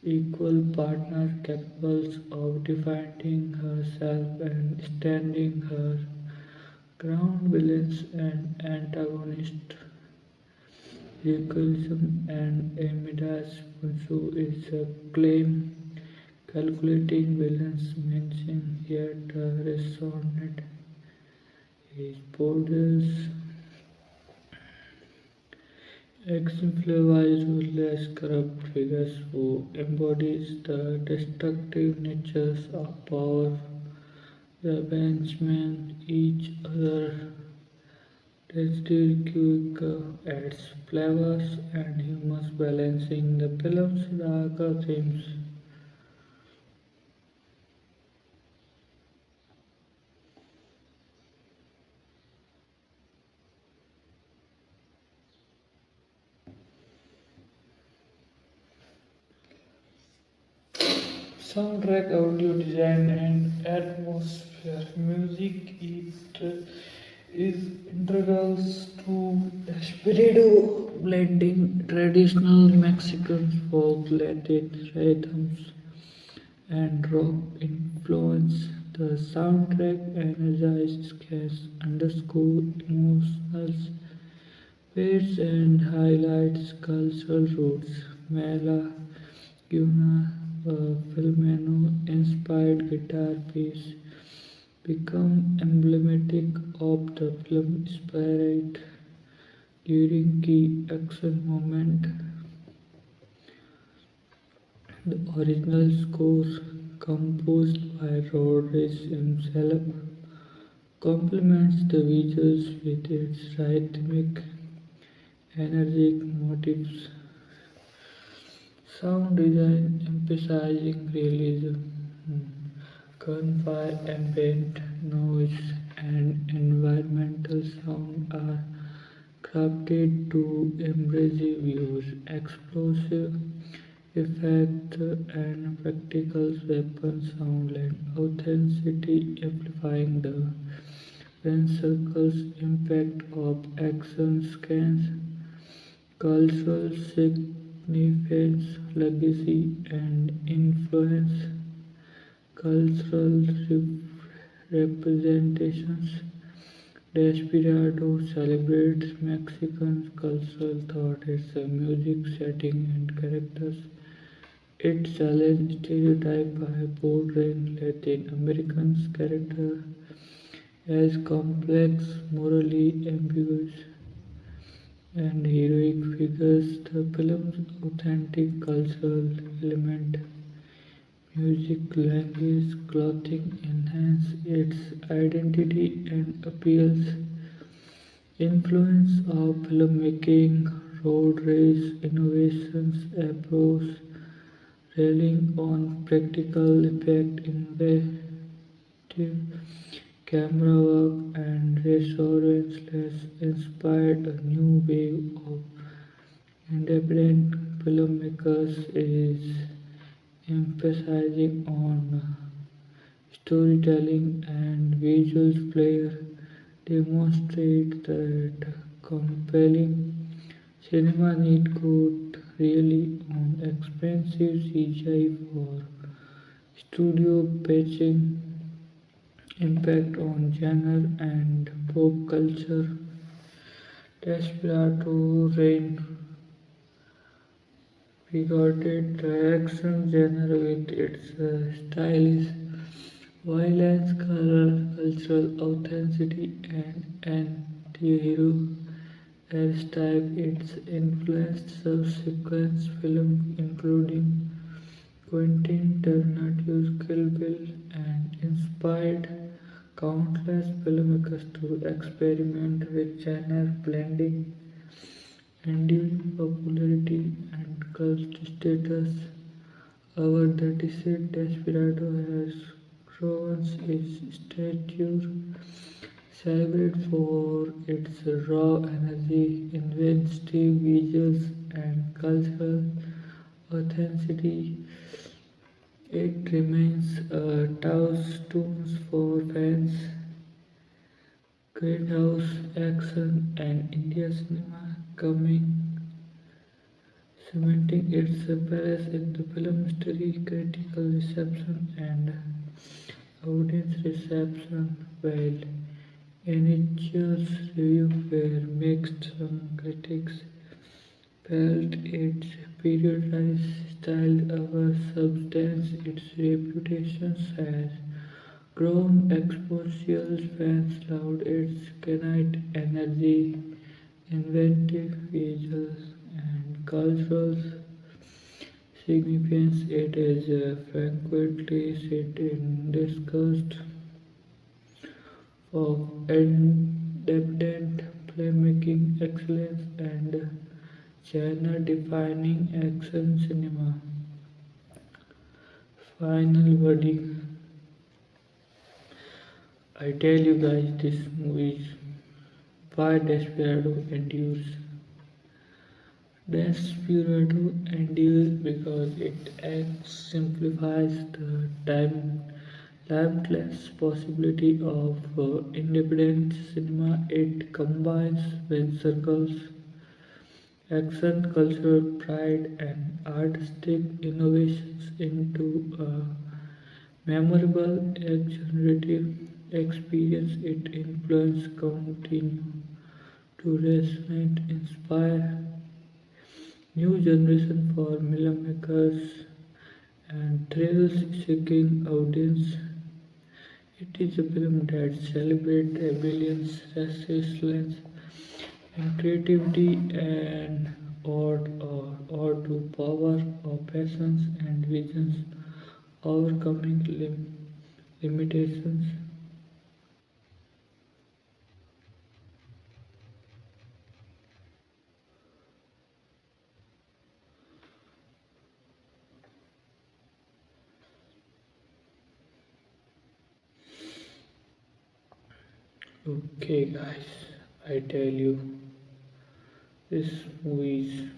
equal partner capable of defending herself and standing her ground. Villains and antagonists Egoism and Amidas Punsu is a claim calculating villains mentioned yet resonant is borders exemplifies ruthless corrupt figures who embodies the destructive natures of power, revengement, each other. Quick adds flavors and humor, balancing the film's darker themes. Soundtrack, audio design, and atmosphere. Music is integral to Desperado, blending traditional Mexican folk, Latin rhythms, and rock influence. The soundtrack energizes cast underscore emotional beats and highlights cultural roots. Mela Yuna, a Filipino inspired guitar piece, become emblematic of the film's spirit during key action moments. The original score, composed by Rodriguez himself, complements the visuals with its rhythmic, energetic motifs. Sound design emphasizing realism, gunfire, ambient noise, and environmental sound are crafted to embrace views, explosive effects, and practical weapon sound and authenticity, amplifying the circle's impact of action scans, cultural significance, legacy, and influence. Cultural representations. Desperado celebrates Mexican cultural thought, its music, setting, and characters. It challenges stereotype by portraying Latin Americans' character as complex, morally ambiguous, and heroic figures. The film's authentic cultural element, Music, language, clothing enhance its identity and appeals. Influence of filmmaking, road race, innovations, approach, relying on practical effect, innovative camera work, and restaurants inspired a new wave of independent filmmakers is emphasizing on storytelling and visual flair demonstrate that compelling cinema need could really on expensive CGI for studio patching impact on genre and pop culture. Desperado Rain regarded the action genre with its stylish violence, color, cultural authenticity, and anti-hero archetype. Its influenced subsequent films, including Quentin Tarantino's Kill Bill, and inspired countless filmmakers to experiment with genre blending, enduring popularity, and cult status. However, the decade Desperado has grown its stature, celebrated for its raw energy, inventive visuals, and cultural authenticity. It remains a touchstone for fans, greenhouse action, and India cinema, coming cementing its place in the film history. Critical reception and audience reception, while initial reviews were mixed. Some critics felt its periodized style over substance. Its reputation has grown exponential. Fans loved its kinetic energy, inventive visuals, and cultural significance. It is frequently cited discussed of independent filmmaking excellence and genre-defining action cinema. Final verdict. I tell you guys, this movie is why Desperado endures. Desperado endures because it exemplifies the limitless possibility of independent cinema. It combines with circles, action, cultural pride, and artistic innovations into a memorable, exhilarating experience. Its influence continue to resonate, inspire new generation for filmmakers and thrill-seeking audience. It is a film that celebrates resilience, resilience, and creativity, and or to power of passions and visions, overcoming limitations. Okay, guys, I tell you, this movie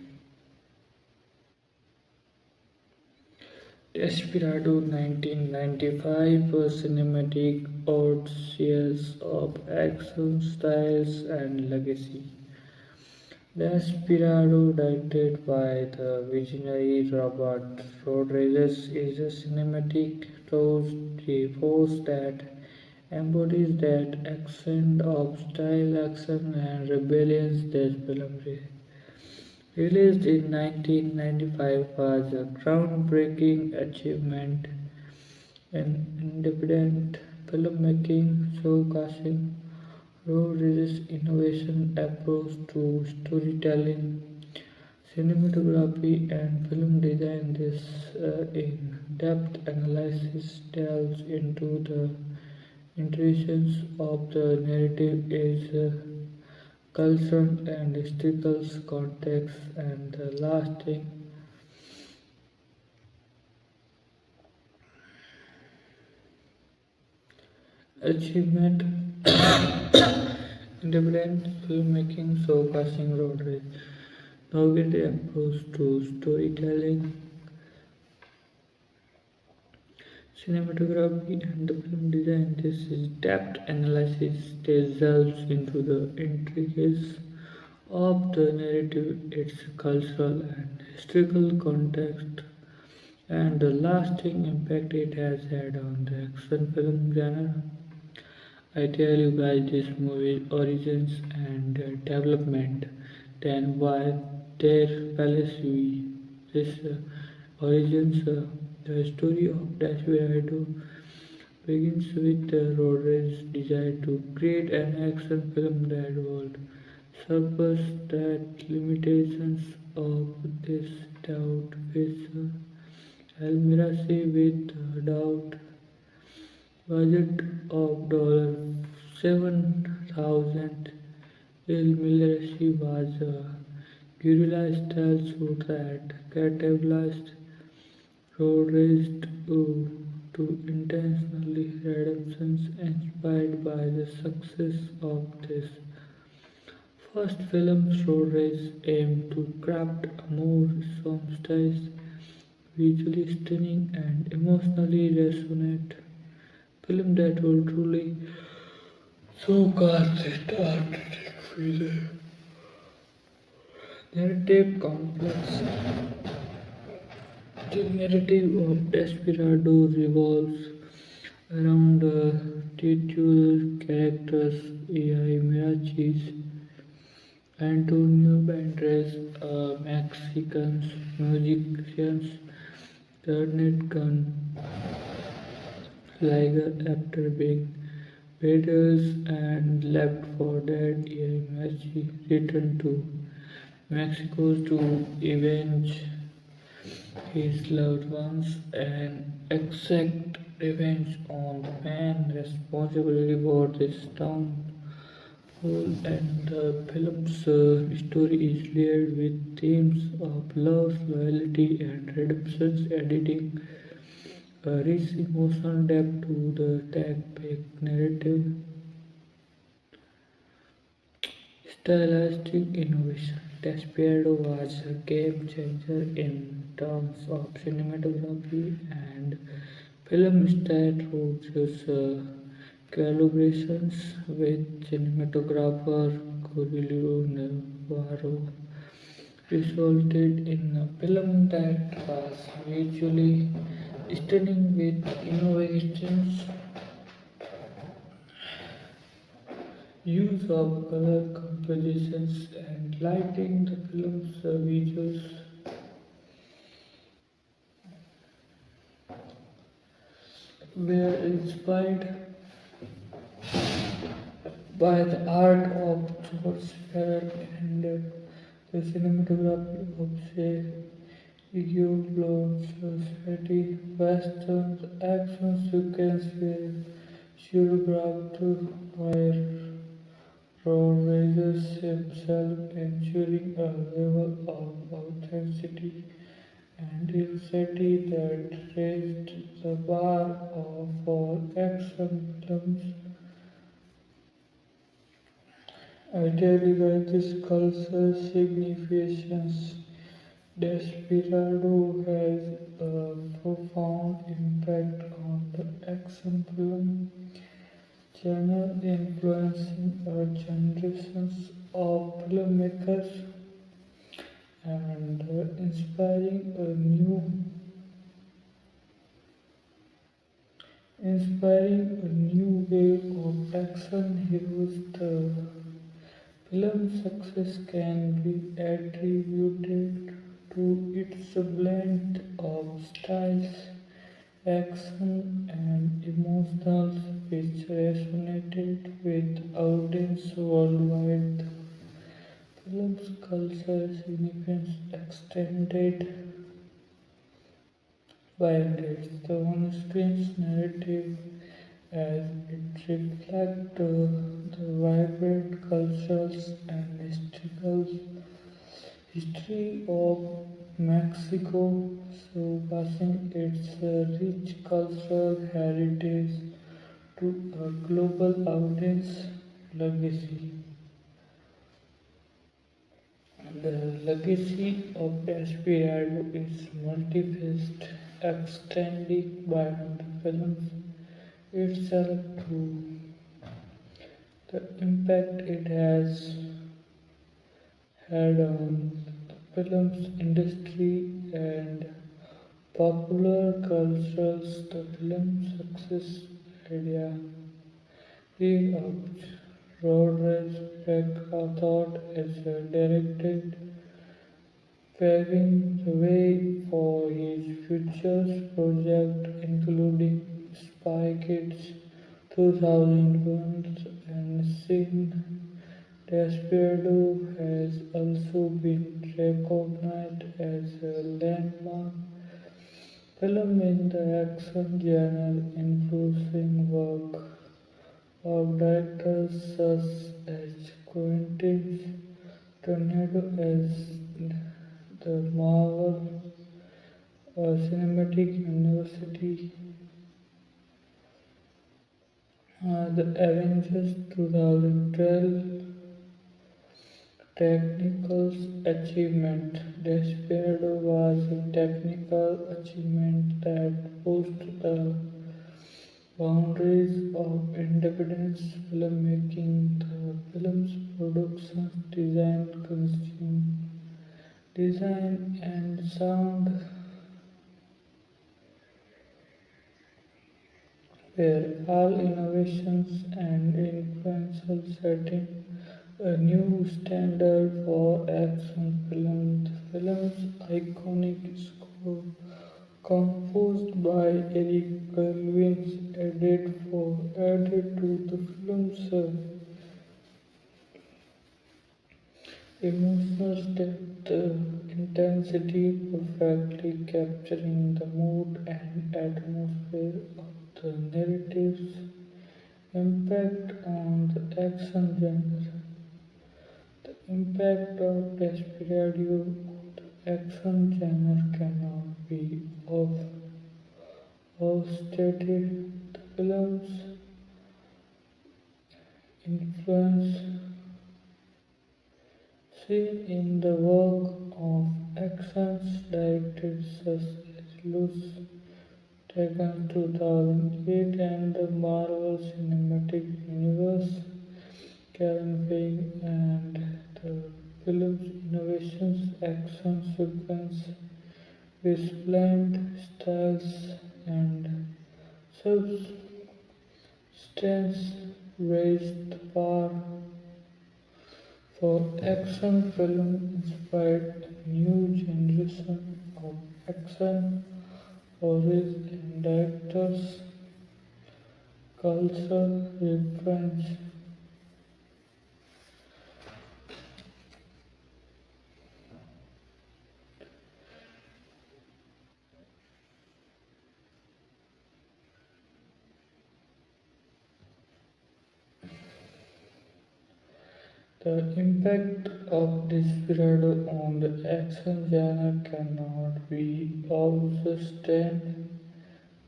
is Desperado 1995, a cinematic odysseus of action, styles, and legacy. Desperado, directed by the visionary Robert Rodriguez, is a cinematic force that embodies that accent of style, action, and rebellion. This film, released in 1995, was a groundbreaking achievement in independent filmmaking, showcasing Rodriguez's innovation approach to storytelling. Cinematography and film design. This in-depth analysis delves into the intricacies of the narrative, its cultural and historical context, and the lasting achievement. Independent filmmaking showcasing Rodriguez's innovative approach to storytelling, cinematography, and film design. This is depth analysis delves into the intricacies of the narrative, its cultural and historical context, and the lasting impact it has had on the action film genre. I tell you guys this movie's origins and development, then why their palace we. This origins, the story of Desperado begins with Rodriguez's desire to create an action film that would surpass the limitations of this doubt with Almirasi with doubt budget of $7,000. Il Military was a guerrilla style shoot that catalyzed road to intentionally redemptions inspired by the success of this first film. Road Rage aimed to craft a more sound-stylized, visually stunning and emotionally resonant film that will truly showcase its artistic vision. Narrative complex. The narrative of Desperado revolves around titular characters AI Mirachis, Antonio Banderas, a Mexican musician turned gun Liger after being betrayed and left for dead. AI Mirachi returned to Mexico to avenge his loved ones and exact revenge on the man responsible for this downfall. And the film's story is layered with themes of love, loyalty, and redemption, adding a rich emotional depth to the tag-packed narrative. Stylistic innovation. Desperado was a game changer in terms of cinematography and film style through its collaborations with cinematographer Corelio Navarro resulted in a film that was visually stunning with innovations, use of color compositions and lighting. The film's visuals were inspired by the art of George Farrell and the cinematography of Sergio Society. Western action sequences were choreographed by Rodriguez himself, ensuring a level of authenticity and intensity that raised the bar for action films. Ideally, this cultural significance, Desperado has a profound impact on the action film genre, influencing a generations of filmmakers and inspiring a new wave of action heroes. The film's success can be attributed to its blend of styles, action, and emotions which resonated with audience worldwide. The film film's cultural significance extended Banderas, the on-screen narrative as it reflects the vibrant cultural and historical history of Mexico, surpassing its rich cultural heritage to a global audience legacy. The legacy of Desperado is multifaceted, extending beyond the films itself to the impact it has had on the film's industry and popular cultures. The film's success idea re-upped Rodriguez's thought as a director, paving the way for his future projects, including Spy Kids 2001 and Sin. Desperado has also been recognized as a landmark film in the action genre, influencing work of directors such as Quentin Tornado as the Marvel Cinematic University, the Avengers 2012 technical achievement. Desperado was a technical achievement that pushed the boundaries of independent filmmaking. The film's production design and sound were all innovations and influential, setting a new standard for action film. The film's iconic score, composed by Eric Kelvin, added to the film's emotional depth, intensity, perfectly capturing the mood and atmosphere of the narrative's impact on the action genre. The impact of Desperado on the action genre cannot be overstated. The film's influence seen in the work of action directors such as Luce Taken 2008 and the Marvel Cinematic Universe, Kevin Feige and the film's innovations, action sequence, resplendent styles, and substance raised the bar for action film, inspired a new generation of action stories and directors' cultural reference. The impact of Desperado on the action genre cannot be overstated.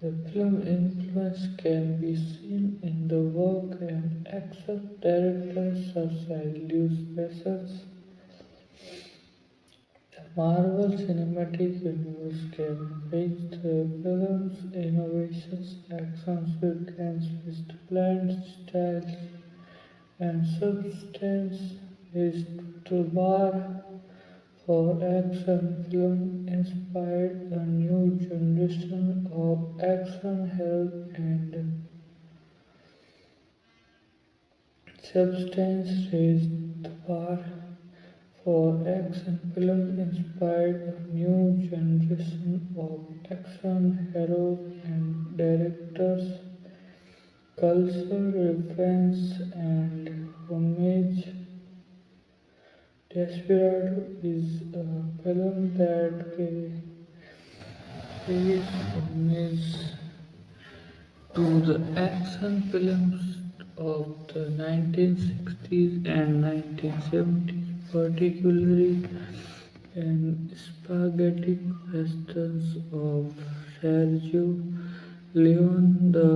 The film influence can be seen in the work and action directors such as Lewis Besson's The Marvel Cinematic Universe can praise the film's innovations, action sequence, blend styles, and substance is the bar for action film inspired a new generation of action heroes and substance raised the bar for action film inspired a new generation of action heroes and directors cultural reference and homage. Desperado is a film that pays homage to the action films of the 1960s and 1970s, particularly and spaghetti westerns of Sergio Leone. The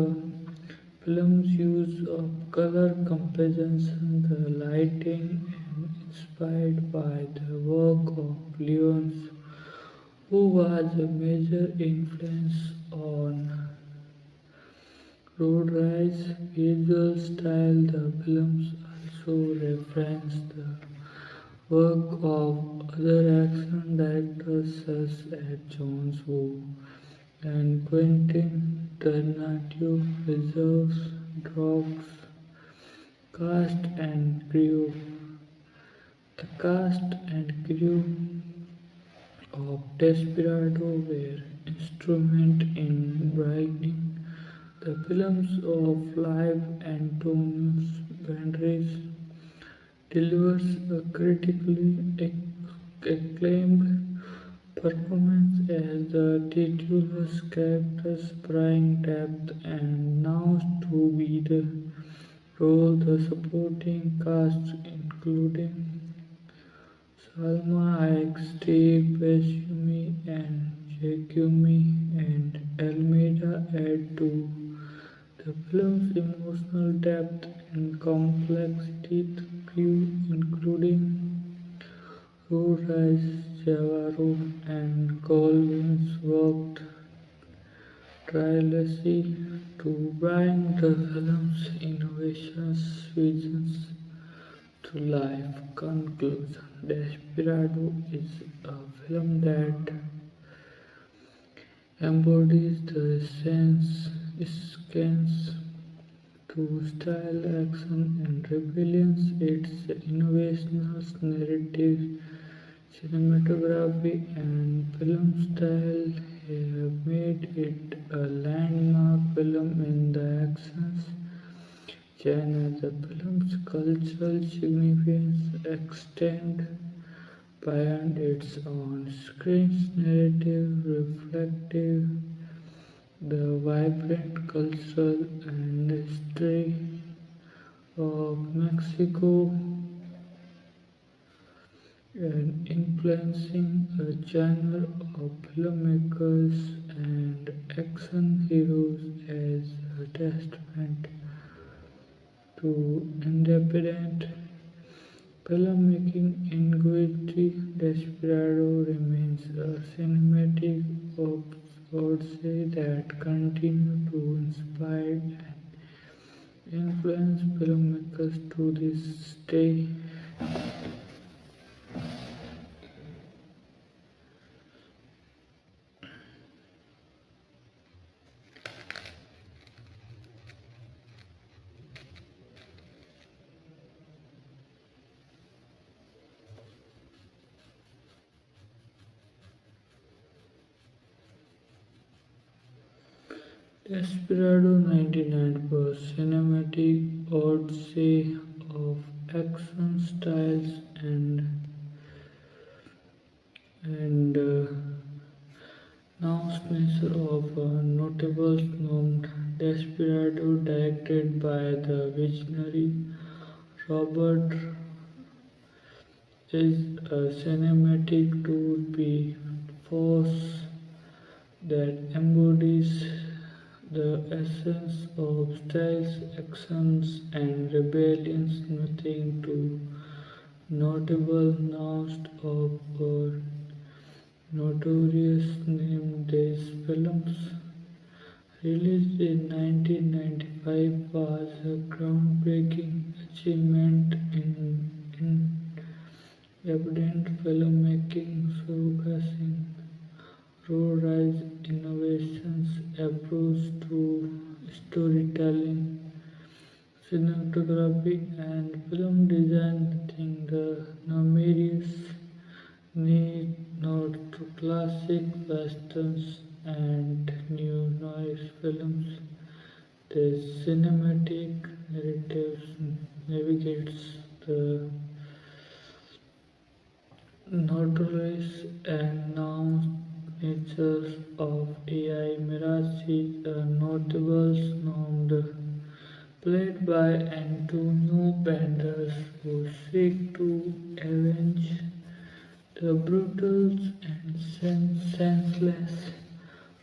film's use of color composition, the lighting, and inspired by the work of Leone's, who was a major influence on Roadrunner's visual style. The films also reference the work of other action directors such as John Woo and Quentin Tarantino. Reserves, Drops, cast and crew. The cast and crew of Desperado were instrumental in brightening the films of life. Antonio Banderas delivers a critically acclaimed performance as the titular character, bringing depth and now to be the role. The supporting cast, including Salma, Hayek, Steve Buscemi, and Joaquim and Almeida, add to the film's emotional depth and complexity. The crew, including Ruiz Javaro and Colvins, worked tirelessly to bring the film's innovations visions to life. Conclusion: Desperado is a film that embodies the essence to style, action, and rebellion. Its innovational narrative, cinematography, and film style have made it a landmark film in the action genre. The film's cultural significance extends beyond its own screen narrative, reflecting the vibrant cultural and history of Mexico and influencing a genre of filmmakers and action heroes as a testament to independent filmmaking integrity. Desperado remains a cinematic odyssey that continues to inspire and influence filmmakers to this day. Desperado 99 was cinematic odyssey of action styles and announcements of a notable film. Desperado, directed by the visionary Robert, is a cinematic tour de force that embodies the essence of styles, actions, and rebellions. Nothing too notable announced of or notorious name. These films, released in 1995, was a groundbreaking achievement in evident filmmaking, showcasing Roy's innovations approach to storytelling, cinematography, and film design. Nothing the numerous need not to classic westerns and new noise films. The cinematic narrative navigates the Notorious and known natures of AI Mirachi, a notable named played by Antonio Banderas, who seek to avenge the brutal and senseless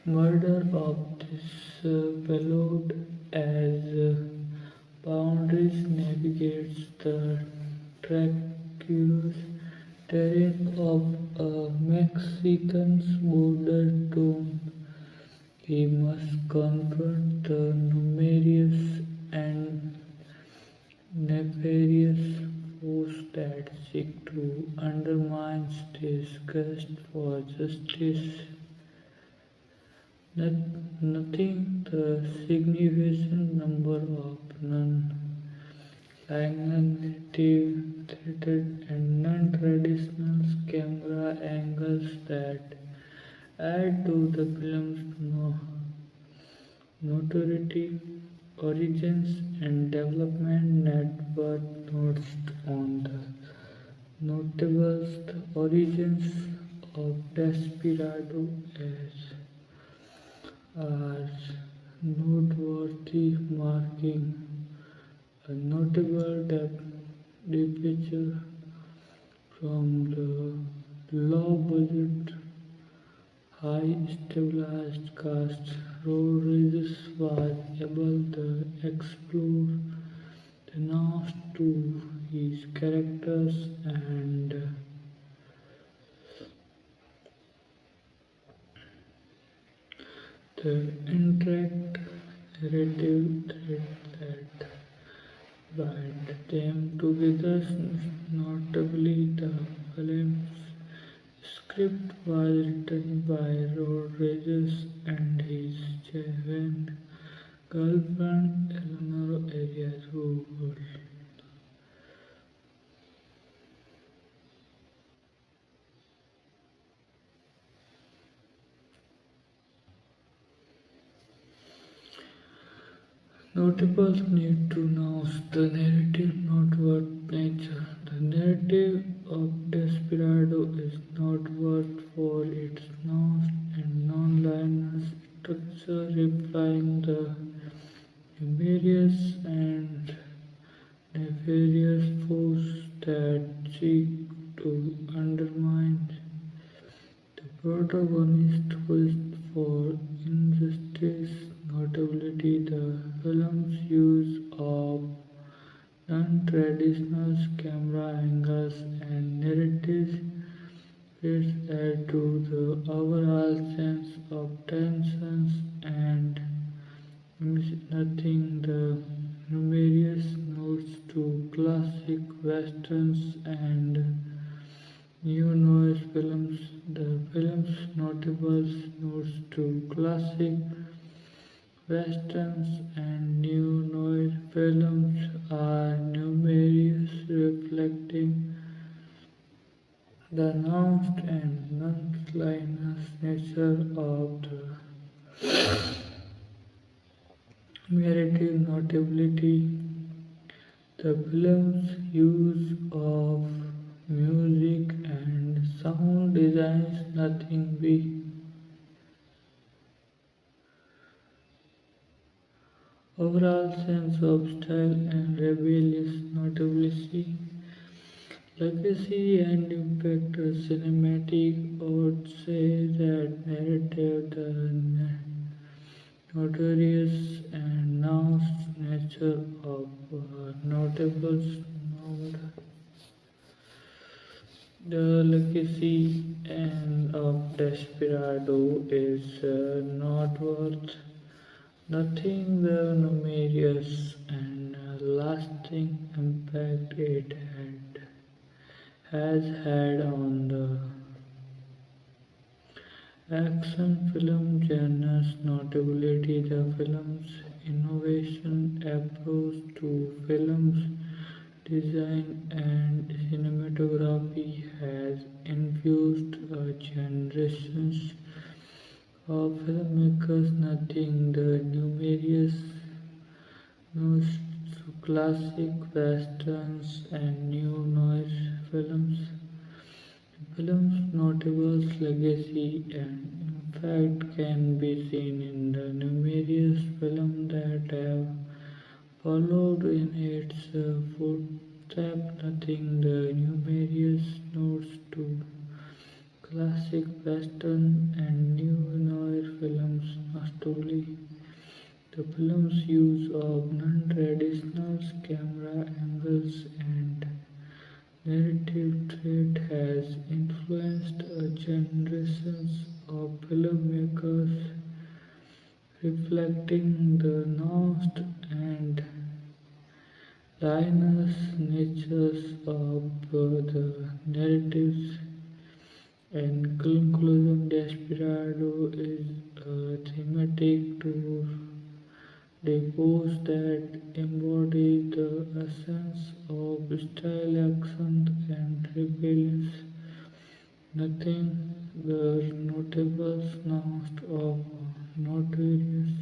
murder of this payload as boundaries navigates the treacherous terrain of a Mexican's border town. He must confront the numerous and nefarious forces that seek to undermine this quest for justice. Nothing the significant number of non-linearity threaded and non-traditional camera angles that add to the film's notoriety, origins, and development. Network notes on the notables the origins of Desperado as are noteworthy, marking a notable departure from the low-budget, high-stabilized cast. Rodriguez was able to explore the nuance to his characters and the intricate narrative thread that bind them together. Notably, the film's script was written by Rodriguez and his Javan girlfriend Eleanor Arias, who would notables need to know the narrative, not what nature. The narrative of Desperado is not worth for its nuance and non-linear structure, replying the nefarious and nefarious force that seek to undermine the protagonist's quest for injustice. Notability, the film's use of non-traditional camera angles and narratives fits add to the overall sense of tension and nothing the numerous notes to classic westerns and new noise films. The film's notable notes to classic westerns and new noise films are numerous, reflecting the nuanced and non-linear nature of the narrative. Notability, the film's use of music and sound design is nothing but overall sense of style and rebellious notability, legacy and impact. A cinematic would say that narrative, the notorious and nuanced nature of notables, the legacy and of Desperado is not worth nothing. The numerous and lasting impact it has had on the action film genre's notability. The film's innovation approach to films design and cinematography has infused a generations of filmmakers. Nothing the numerous notes to classic westerns and new noise films Film's notable legacy and impact can be seen in the numerous films that have followed in its footsteps. Nothing the numerous notes to classic western and neo-noir films, notably the film's use of non-traditional camera angles and narrative thread has influenced a generation of filmmakers, reflecting the nuanced and lioness natures of the narratives. In conclusion, Desperado is a thematic tour de force that embodies the essence of style, action, and rebellion. Nothing the notables of notorious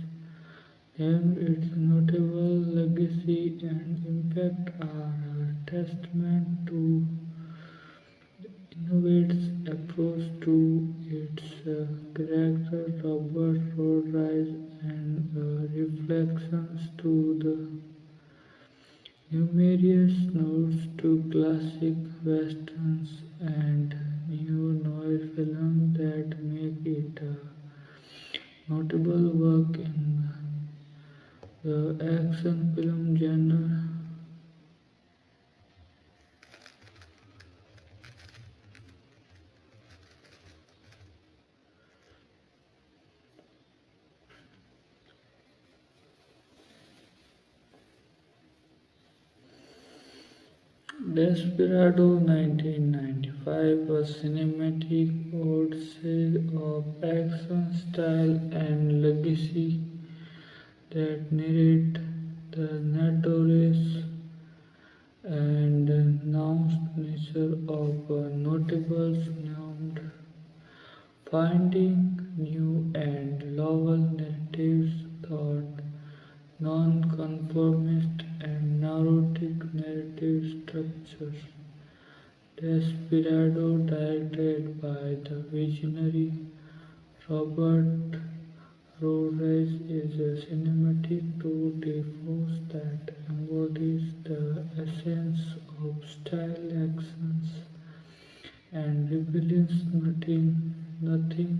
and its notable legacy and impact are a testament to innovates approach to its character, Robert Road Rise, and reflections to the numerous notes to classic westerns and neo-noir films that make it a notable work in the action film genre. Desperado 1995 was cinematic odyssey of action, style, and legacy that narrate the notorious and announced nature of notables named finding new and novel narratives thought non-conformist and neurotic narrative structures. Desperado, directed by the visionary Robert Rodriguez, is a cinematic tour de force that embodies the essence of style, actions, and rebellions. Nothing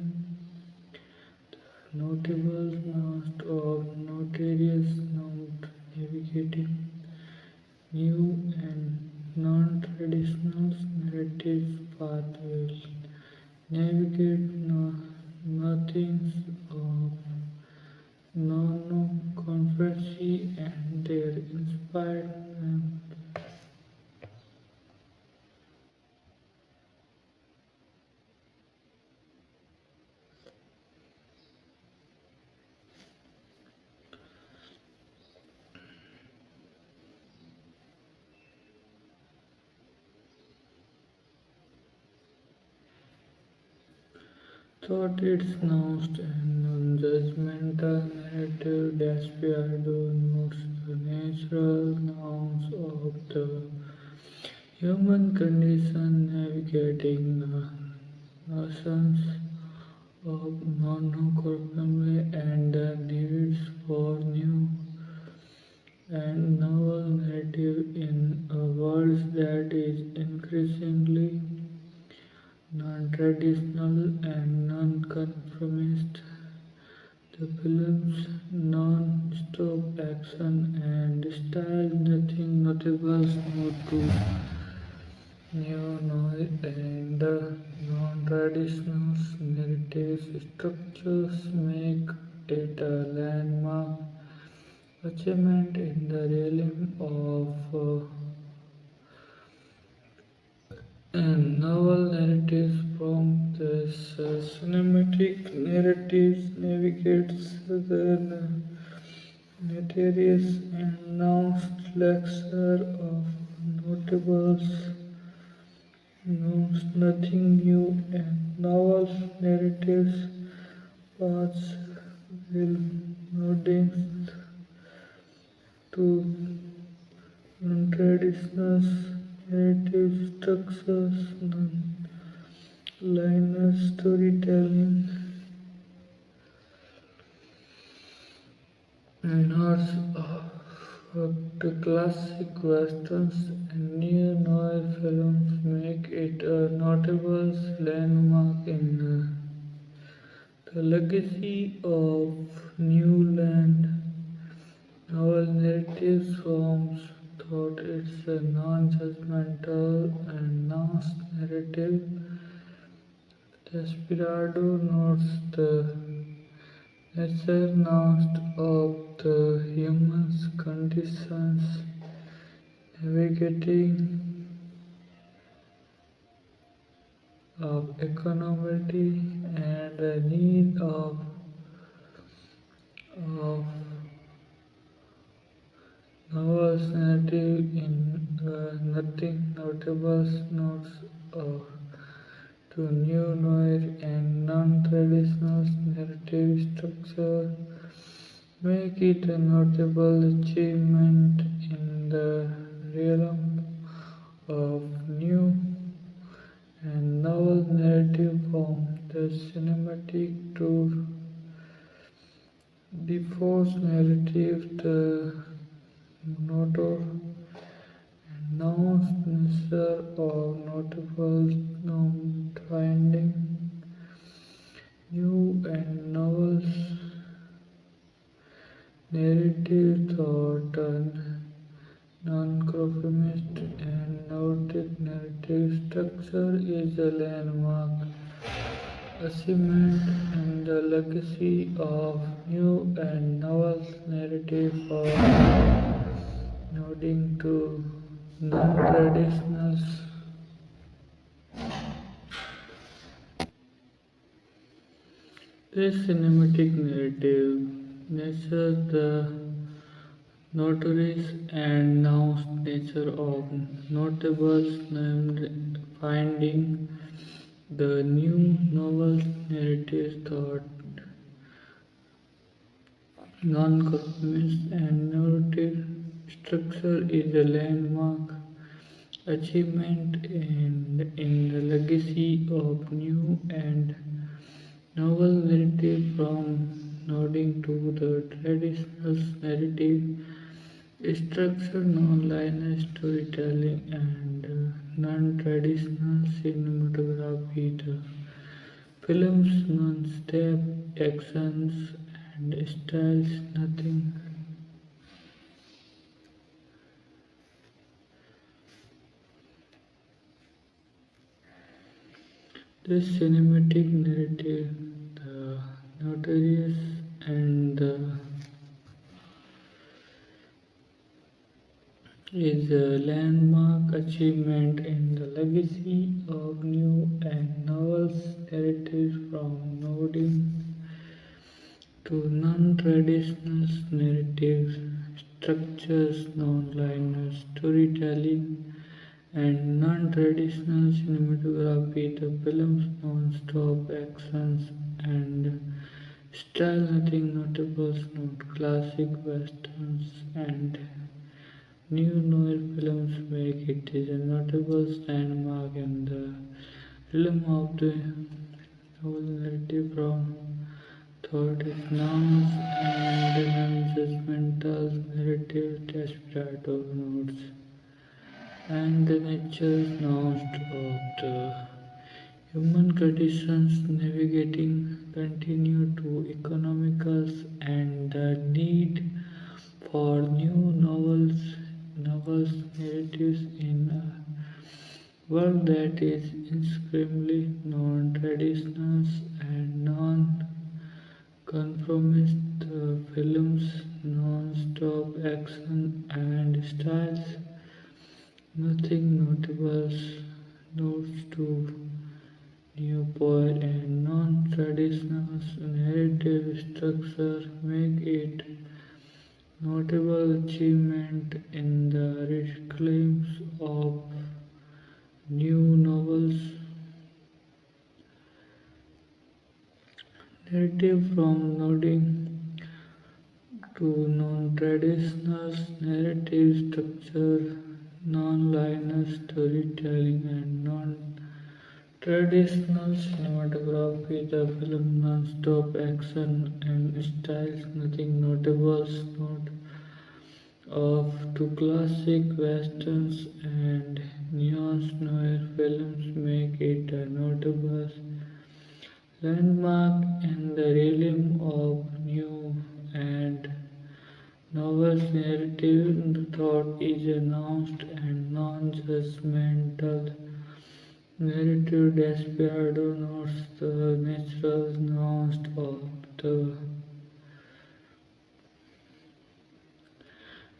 notable most of notorious not navigating new and non-traditional narrative pathways. Navigate nothings of non-controversy and their inspired thought its nuanced and non-judgmental narrative. Desperado notes the natural nuance of the human condition, navigating the notions of non-conformity and the needs for new and novel narrative in a world that is increasingly non-traditional and non-conformist. The film's non-stop action and style, nothing notable no to neo-noir and the non-traditional narrative structures make it a landmark achievement in the realm of novel narratives. From this cinematic narratives navigates the notorious and announced lecture of notables knows nothing new and novel narratives paths will nodding to non-traditional narrative structures. Liner storytelling nods of the classic westerns and neo-noir films make it a notable landmark in the legacy of Newland novel narrative forms thought it's a non-judgmental and nuanced narrative. Desperado notes the nature of the human's conditions, navigating of economy and the need of novels narrative in nothing notable notes of to new noir and non-traditional narrative structure make it a notable achievement in the realm of new and novel narrative form. The cinematic tour, the force narrative, the motor announced nature of notable finding new and novel narrative thought and non-conformist and noted narrative structure is a landmark achievement in the legacy of new and novel narrative for nodding to non-traditionals. This cinematic narrative nurtures the notorious and nuanced nature of notables named finding the new novel narrative thought non-conformist and narrative structure is a landmark achievement in the legacy of new and novel narrative from nodding to the traditional narrative structure, non-linear storytelling, and non-traditional cinematography. The film's non-step actions and styles nothing. This cinematic narrative, the notorious and the is a landmark achievement in the legacy of new and novel narratives from nodding to non-traditional narrative structures, non-linear storytelling, and non-traditional cinematography. The film's non-stop actions and style nothing notable note classic westerns and new noir films make it is a notable landmark in the realm of the novel narrative from thought nouns and non-judgmental narrative desperado notes and the nature nouns of the human conditions navigating continue to economicals and the need for new novels narratives in a world that is increasingly non-traditional and non-conformist. The film's non-stop action and styles nothing notable notes to new poet and non-traditional narrative structure make it notable achievement in the reclaims of new novels narrative from nodding to non-traditional narrative structure, non-linear storytelling, and Traditional cinematography, the film non-stop action and styles, nothing notable, not of to classic westerns and neo-noir films make it a notable landmark in the realm of new and novel narrative. Thought is announced and non-judgmental narrative. Desperado notes the natural nuance of the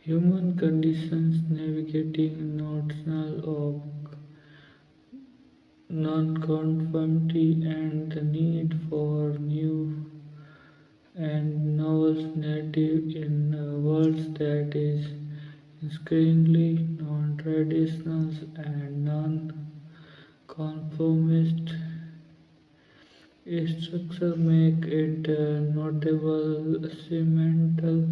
human conditions, navigating notional of nonconformity and the need for new and novel narrative in a world that is increasingly non-traditional and non-conformist. Its structure make it a notable segmental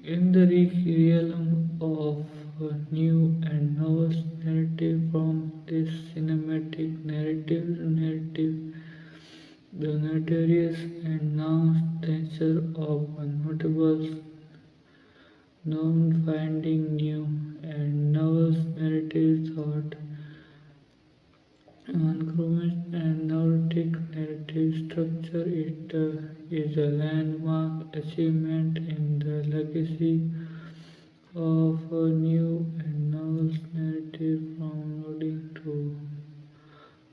in the realm of new and novel narrative. From this cinematic narrative, the notorious and now nature of a notable known finding new and novel narrative thought Monochromatic and neurotic narrative structure, it is a landmark achievement in the legacy of a new and novel narrative from loading to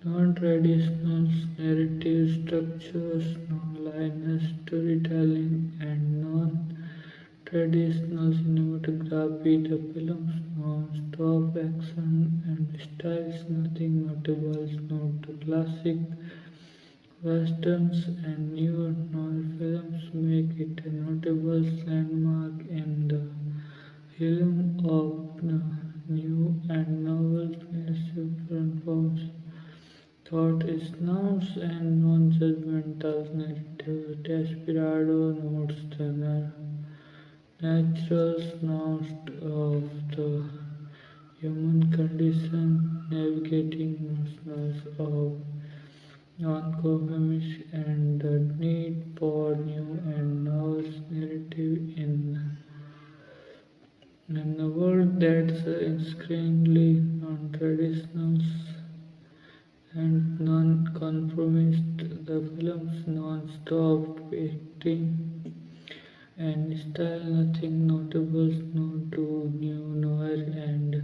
non-traditional narrative structures, non-linear storytelling, and non-traditional cinematography. The film's non-stop action and styles, nothing notable, not the classic westerns and newer noir films, make it a notable landmark in the realm of new and novel narrative platforms. Thought is nouns and non-judgmental narrative. Desperado notes the natural nouns of the human condition, navigating notions of nonconformity and the need for new and novel narrative in a world that's increasingly non-traditional and non-conformist. The film's non-stop acting and style, nothing notable, no to new noir and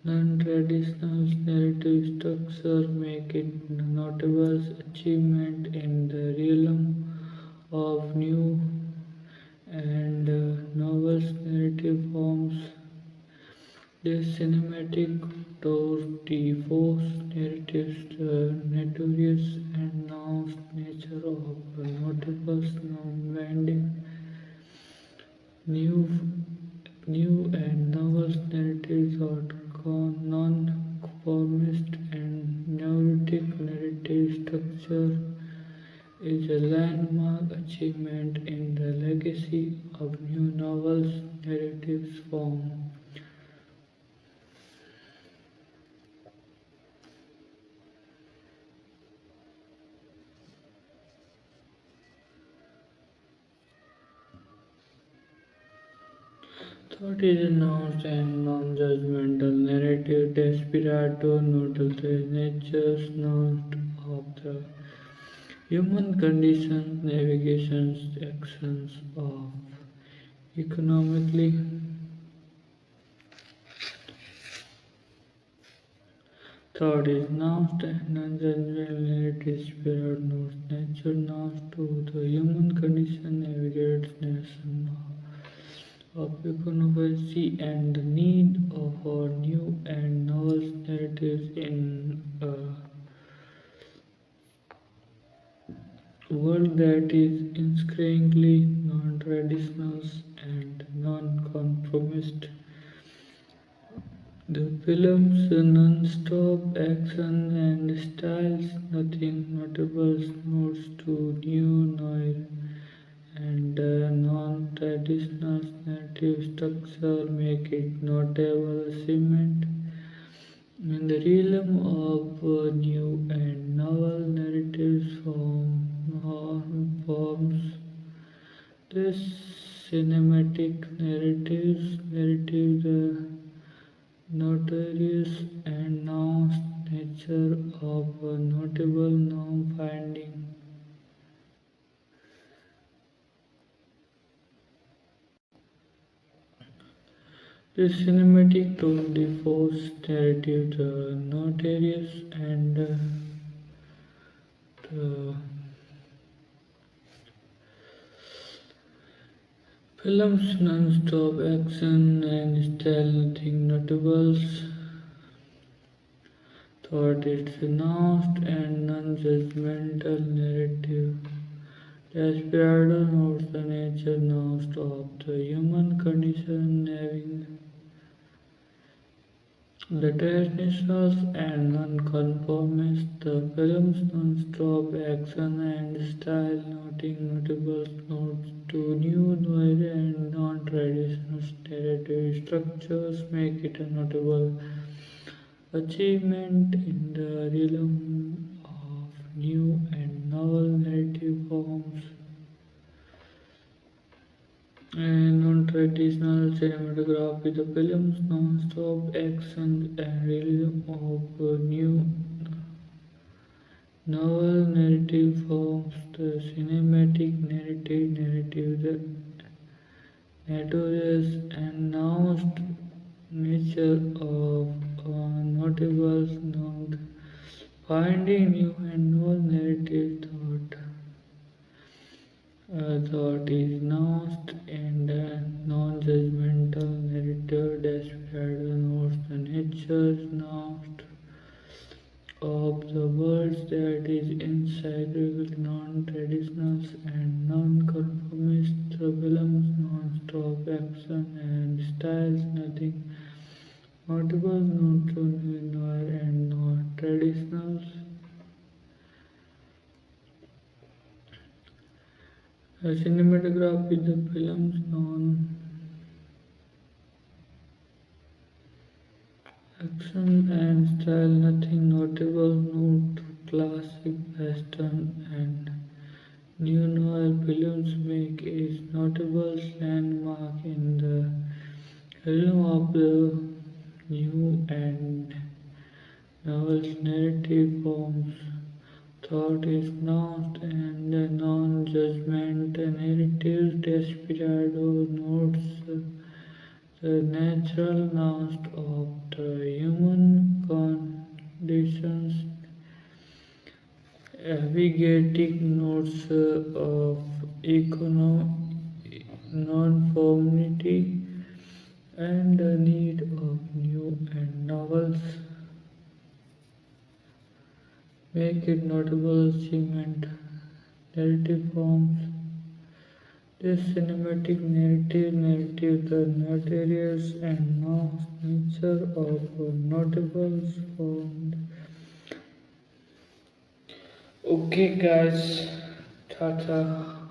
non-traditional narrative structure make it a notable achievement in the realm of new and novel narrative forms. This cinematic tour de force narratives the notorious and announced nature of a notable non-bending new and novel narratives are non-conformist and neurotic narrative structure is a landmark achievement in the legacy of new novels narratives form. Thought is announced and non-judgmental narrative. Desperado noodles the nature's note of the human condition, navigations, actions of economically. Third is nouns and non-judgmental narrative. Spirit notes nature nouns to the human condition, navigates nation of economy and the need for new and novel narratives in a world that is increasingly non-traditional and non-conformist. The film's non-stop action and styles, nothing notable, notes to new noir and non-traditional narrative structure make it notable achievement in the realm of new of notable norm finding. This cinematic tool differs narrative, the notarious, and the film's non-stop action and style, nothing notable. Thought its nuanced and non-judgmental narrative. Desperado notes the nature nuanced of the human condition, having the traditionals and nonconformists, the film's non-stop action and style, noting notable notes to new noir and non-traditional narrative structures, make it a notable achievement in the realm of new and novel narrative forms and non-traditional cinematography. The film's non-stop action and realism of new novel narrative forms, the cinematic narrative, the notorious and announced nature of notables, not finding new and novel narrative thought is nuanced and non-judgmental narrative desperado notes the nature nuanced of the words that is encyclical, non-traditional and non-conformist. The film's non-stop action and styles nothing notable, not so noir and non-traditional. Cinematography, the film's non action and style, nothing notable, note classic western and new noir films make a notable landmark in the realm of the new and novel narrative forms. Thought is nuanced and non-judgmental narrative. Desperado notes the natural nuance of the human conditions, navigating notes of non-conformity and the need of new and novels make it notable achievement. Narrative forms. This cinematic narrative, the notorious and nature of notables found. Okay, guys, tata.